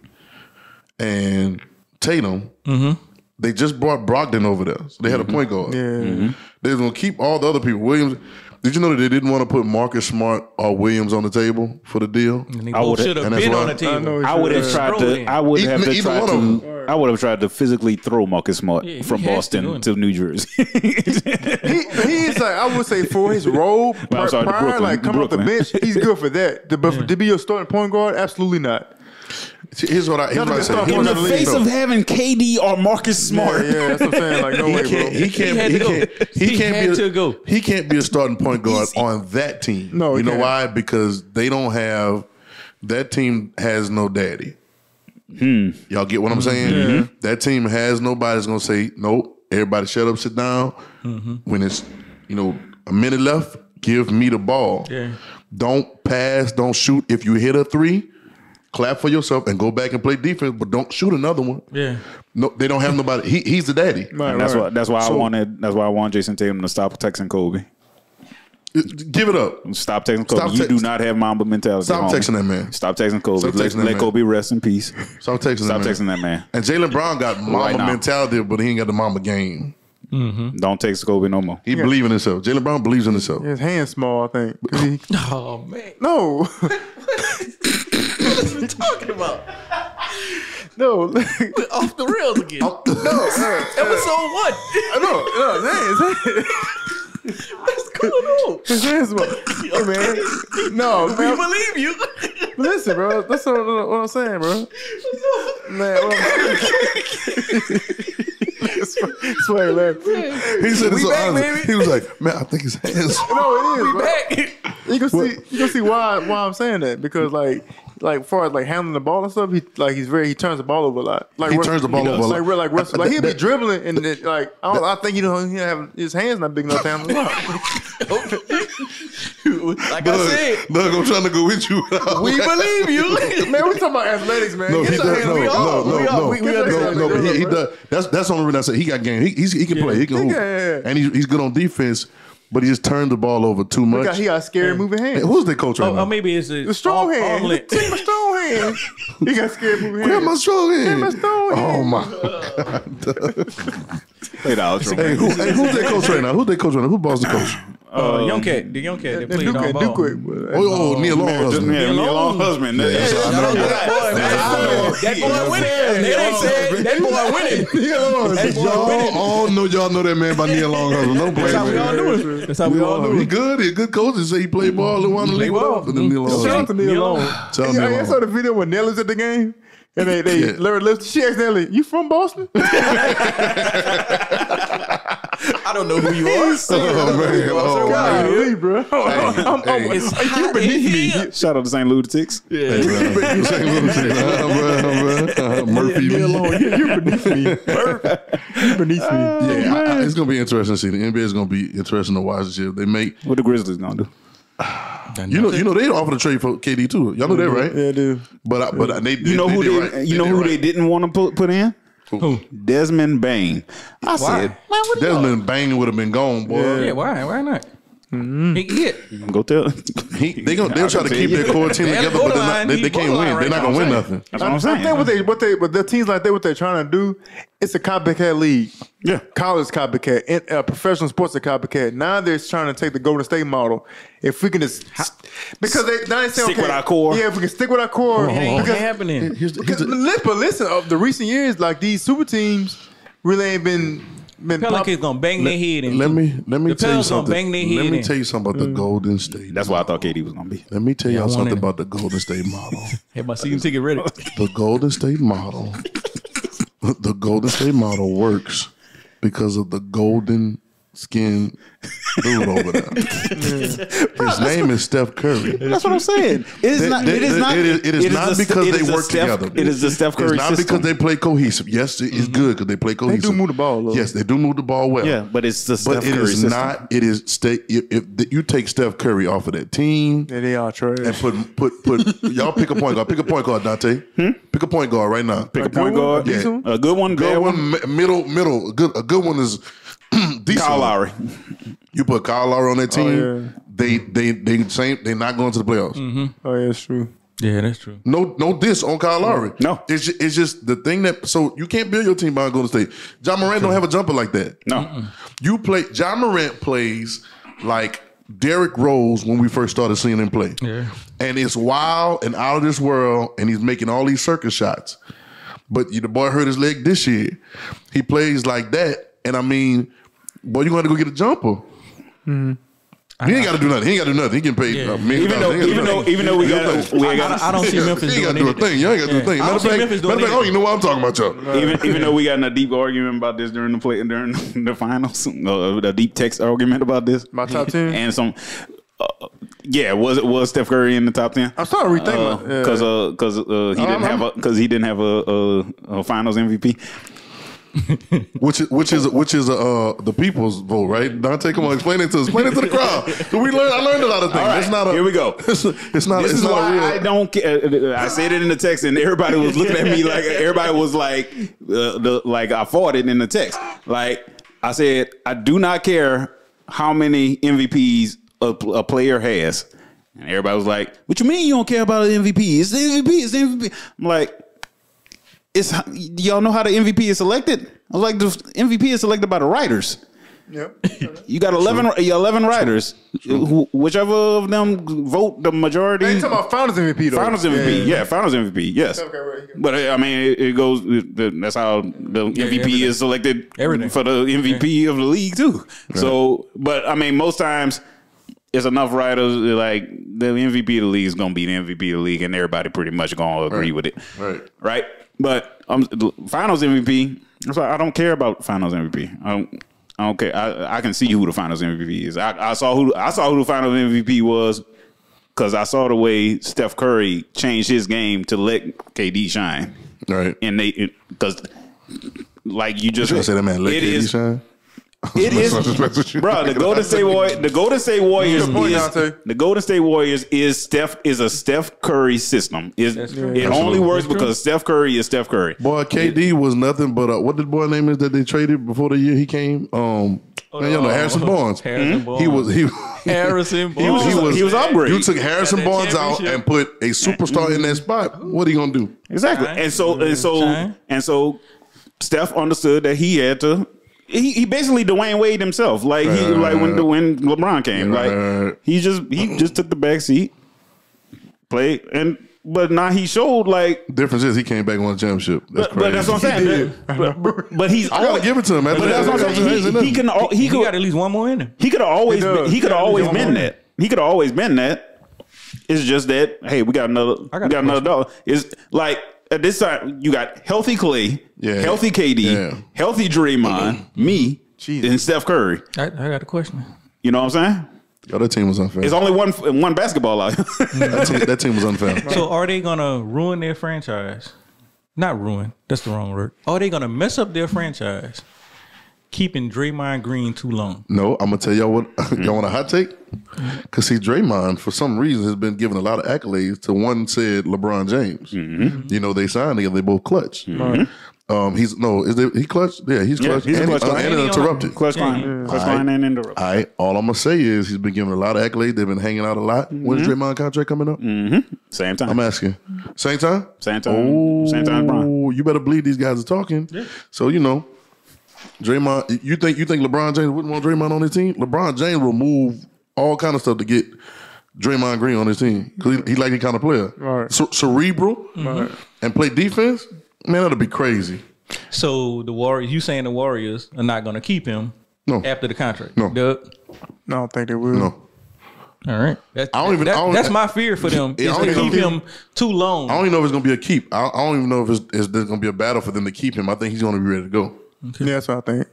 and Tatum. Mm-hmm. They just brought Brogdon over there. So they had a point guard. Yeah. Mm-hmm. They was going to keep all the other people. Williams. Did you know that they didn't want to put Marcus Smart or Williams on the table for the deal? I should have been on the table. I would have tried to physically throw Marcus Smart from Boston to New Jersey. He's like, I would say for his role prior, like coming off the bench, he's good for that. But to be your starting point guard, absolutely not. Here's what I say. In the face of having KD or Marcus Smart, yeah, that's what I'm saying. Like, no way, bro. He can't be a starting point guard on that team. No, you know why? Because they don't have that team has no daddy. Y'all get what I'm saying? Yeah. That team has nobody that's gonna say nope. Everybody, shut up, sit down. When it's a minute left, give me the ball. Yeah. Don't pass. Don't shoot. If you hit a three, clap for yourself and go back and play defense, but don't shoot another one. Yeah. No, they don't have nobody. He's the daddy. Right, that's why I want Jason Tatum to stop texting Kobe. Give it up. Stop texting Kobe. You do not have Mamba mentality. Stop texting that man. Stop texting Kobe. Let Kobe rest in peace. Stop texting that man. And Jaylen Brown got Mamba mentality, but he ain't got the Mamba game. Mm-hmm. Don't text Kobe no more. He believes in himself. Jaylen Brown believes in himself. His hand's small, I think. Oh man. No. What are you talking about? No, Off the rails again. no, Episode 1. What's going on? his hands were. Hey, man. No, We man. believe you. Listen, bro. That's what I'm saying, bro. Man, swear, man. He said it's so back, honest. baby. He was like, man, I think his hands. No, it is, bro. Back. You can see why I'm saying that, because like far as like handling the ball and stuff, he turns the ball over a lot. Like He turns the ball over a lot. Like Russell, like he'll be dribbling and then, like I think he don't have his hands not big enough to handle the ball. Like I said, Doug, I'm trying to go with you. we believe you. Man, we talking about athletics, man. No, Get he your does. hands- No, we all- no, we all- no, we no, understand no, that, but he bro. does. That's the only reason I said he got game. He can play. He can hoop, yeah. and he's good on defense. But he just turned the ball over too much. He got scary moving hands. Hey, who's their coach right Oh, now? maybe it's The strong hand. armlet. Take my strong hand. He got scared moving hands. Grab my strong hand. my strong hand. Oh my! Play the outro. Who's their coach right now? Who's their coach right now? Who balls the coach? Young cat, the young cat that played on ball. Oh, Neil Long Yeah, husband. Neil Long husband. Yeah, so I know that. That boy winning. They ain't said that boy winning. Y'all know that man by Neil Long husband. Don't play That's how we all man. do it. That's how we all do He it. good. He a good coach. He say he play ball and won the league. ball. And then Neil Long Shout out to husband. Neil Long. Shout out to Neil I saw Long. the video when Nell is at the game. And they Yeah. Larry left. She asked Nelly, "You from Boston?" I don't know who you are. Oh man. Oh, man. Golly, bro. You beneath me. Shout out to St. Lunatics. Hey, bro. St. Louis, Murphy. Neil Long, you're beneath me. You're beneath me. Yeah, it's gonna be interesting to see. The NBA is gonna be interesting to watch this year. They make What the Grizzlies gonna do? you know they offered a trade for KD too. Y'all know that, right? Yeah, dude. But they You know who did they? right. You know did who right. they didn't want to put in? Who? Desmond Bain. I said, man, what Desmond Bang would have been gone, boy. Yeah, why not? He hit. Go tell. They'll try to keep their core team They together, but they can't win. They're not gonna win nothing. That's what I'm I saying. think but the teams like that, what they're trying to do, it's a copycat league. Yeah. College copycat, and, professional sports are copycat. Now they're trying to take the Golden State model. If we can just because they say Stick okay, with our core. Yeah, if we can stick with our core. It ain't because- happening. Listen, of the recent years, like these super teams really ain't been Pelicans gonna bang their head in. Let me tell you Pelicans gonna something. bang their head Let me in. tell you something about the Golden State. That's why I thought KD was gonna be. Let me tell y'all I something wanted- about the Golden State model. Had my season ticket ready. The Golden State model. The Golden State model works because of the golden skin dude over there. His name is Steph Curry. That's what I'm saying. It is not. It is not. It is not because they work Steph, together. It is the Steph Curry It's not system. because they play cohesive. Yes, it is good because they play cohesive. do move the ball a little. Yes, they do move the ball well. Yeah, but it's the Steph But it Curry is system. not. It is if you take Steph Curry off of that team Yeah, they are trash. and put y'all pick a point guard. Pick a point guard, Dante. Pick a point guard right now. Pick a point guard. Yeah. A good one. Good Bad one, middle. A good one is decent. Kyle Lowry. You put Kyle Lowry on that team. yeah. They're not going to the playoffs. Oh, yeah, it's true. Yeah, that's true. No diss on Kyle Lowry. No. It's just the thing that so you can't build your team by Golden State. John Morant don't have a jumper like that. No. John Morant plays like Derrick Rose when we first started seeing him play. Yeah. And it's wild and out of this world, and he's making all these circus shots. But the boy hurt his leg this year. He plays like that, and I mean, boy, you going to go get a jumper. He ain't got to do nothing. He ain't got to do nothing. He can pay Yeah. Even though we got I don't see Memphis He ain't got doing to do a thing. You ain't got to do a thing. I don't see Memphis doing oh, you know what I'm talking about, y'all. even though we got in a deep argument about this during the finals, a deep text argument about this. My top 10? And some. Was Steph Curry in the top 10? I'm starting to rethink Because he didn't have a Finals MVP. Which is the people's vote, right? Dante, come on, explain it to us. Explain it to the crowd. I learned a lot of things. All right, It's not a, here we go. It's not. This It's is not why a real. I don't. I said it in the text, and everybody was looking at me like everybody was like, like I fought it in the text. Like I said, I do not care how many MVPs a player has, and everybody was like, "What you mean you don't care about an MVP? It's the MVP. It's the MVP." I'm like, y'all know how the MVP is selected? I was like, the MVP is selected by the writers. Yep. You got 11 writers. Whichever of them vote the majority. You talking about Finals MVP though? Finals MVP, yeah, Finals MVP, yes. Okay, right. But I mean, it goes. That's how the MVP is selected for the MVP of the league too. Right. So, but I mean, most times it's enough writers like the MVP of the league is going to be the MVP of the league, and everybody pretty much going to agree with it, right? But the Finals MVP. So I don't care about Finals MVP. I don't care. I can see who the Finals MVP is. I saw who the Finals MVP was because I saw the way Steph Curry changed his game to let KD shine. Right. And because like you just say that man let KD shine. It is, bro. The Golden State Warriors is a Steph Curry system. It only works because Steph Curry is Steph Curry. Boy, KD was nothing but what the boy name is that they traded before the year he came. Harrison Barnes. Harrison Barnes. He was Harrison Barnes. He was upgraded. You took Harrison Barnes out and put a superstar in that spot. What are you gonna do? Exactly. And so Steph understood that he had to. He basically Dwayne Wade himself. Like when LeBron came. Like he just took the back seat, played, but now he showed like difference is he came back and won a championship. That's crazy. But that's what I'm saying. But he's I gotta give it to him, man. But that's what I'm saying. He got at least one more in him. He could have always been that. He could have always been that. It's just that hey, we got another dollar. It's like. At this time, you got healthy Clay, healthy KD, healthy Draymond, me, and Steph Curry. I got a question. You know what I'm saying? Yo, that team was unfair. It's only one basketball out. that team was unfair. So are they gonna ruin their franchise? Not ruin. That's the wrong word. Are they gonna mess up their franchise? Keeping Draymond Green too long. No, I'm gonna tell y'all what. Y'all want a hot take? Because see, Draymond for some reason has been given a lot of accolades to one said LeBron James. Mm-hmm. You know they signed together. They both clutch. Mm-hmm. He clutch? Yeah, he's clutch. He's and clutch and interrupted. Clutch line and interrupted. All I'm gonna say is he's been given a lot of accolades. They've been hanging out a lot. Mm-hmm. When's Draymond contract coming up? Mm-hmm. Same time. I'm asking. Same time? Same time. Oh, same time. Bron. You better believe these guys are talking. Yeah. So you know. Draymond, you think LeBron James wouldn't want Draymond on his team? LeBron James will move all kind of stuff to get Draymond Green on his team because he like the kind of player, right. Cerebral, and play defense. Man, that'll be crazy. So the Warriors, you saying the Warriors are not going to keep him after the contract? No, no, I don't think they will. No. All right, that's my fear for them. Is to keep him too long. I don't even know if it's going to be a keep. I don't even know if there's going to be a battle for them to keep him. I think he's going to be ready to go. Okay. Yeah, that's what I think.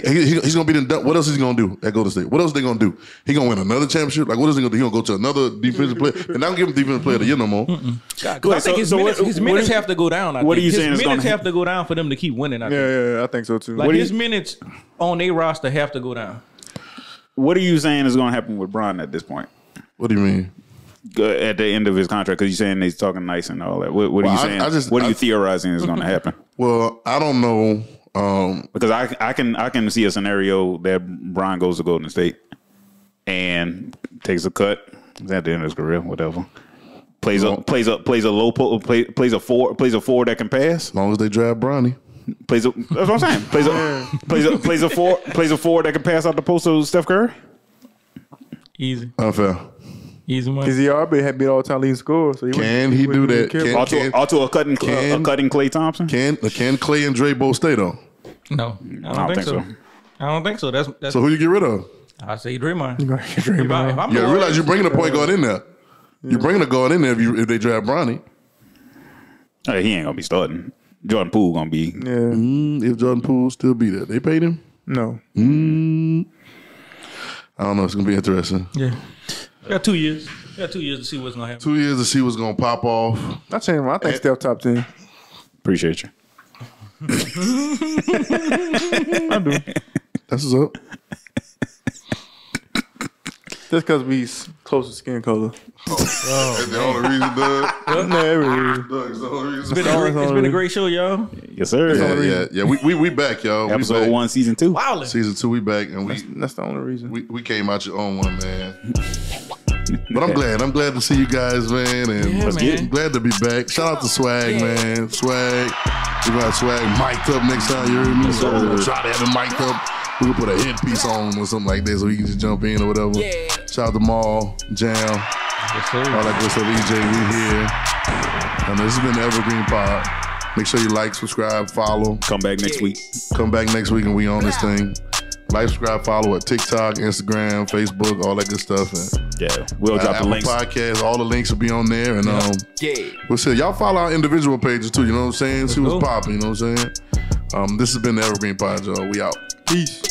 He's gonna be what else is he gonna do at Golden State? What else are they gonna do? He gonna win another championship? Like what is he gonna do? He gonna go to another defensive player? And not give him defensive player of the year no more. I think his minutes have to go down. What are you saying? His minutes have to go down for them to keep winning. I think so too. Like his minutes on their roster have to go down. What are you saying is gonna happen with Bron at this point? What do you mean? At the end of his contract, because you're saying he's talking nice and all that. What are you saying? What are you theorizing is gonna happen? Well, I don't know. Because I can see a scenario that Bron goes to Golden State and takes a cut at the end of his career, whatever. Plays a four that can pass. As long as they draft Bronny. That's what I'm saying. Plays a four that can pass out the post of Steph Curry. Easy. Unfair. Easy money. Because he already had been all-time leading scorer. So can he do that? Also a cutting Klay Thompson? Can Clay and Dre both stay though? No, I don't think so. I don't think so. That's so who you get rid of? I say Draymond. If realize you're bringing a point guard in there. You're bringing a guard in there if they draft Bronny. Hey, he ain't gonna be starting. Jordan Poole gonna be. Yeah. If Jordan Poole still be there, they paid him. No. I don't know. It's gonna be interesting. Yeah. Got 2 years. Got 2 years to see what's gonna happen. 2 years to see what's gonna pop off. I think Steph top 10. Appreciate you. I do. That's what's up. Just because we close to skin color. That's the only reason, Doug. That's the only reason. It's been a great show, y'all. Yes, sir. Yeah. We back, y'all. Episode 1, season 2. Wow. Season 2, we back, and that's the only reason. We came out your own one, man. But I'm glad to see you guys, man, and glad to be back. Shout out to Swag, man. Swag. We're gonna have Swag mic'd up next time. You heard me? So we're gonna try to have him mic'd up We could put a headpiece on or something like that so he can just jump in or whatever. Yeah. Shout out to Maul, Jam, all that good stuff. EJ, we here. And this has been the Evergreen Pod. Make sure you like, subscribe, follow. Come back next week. Come back next week and we on this thing. Like, subscribe, follow at TikTok, Instagram, Facebook, all that good stuff. And Yeah, we'll drop the Apple links. Podcast, all the links will be on there. And we'll see. Y'all follow our individual pages too, you know what I'm saying? See what's popping, you know what I'm saying? This has been the Evergreen Pod, y'all. We out. Peace.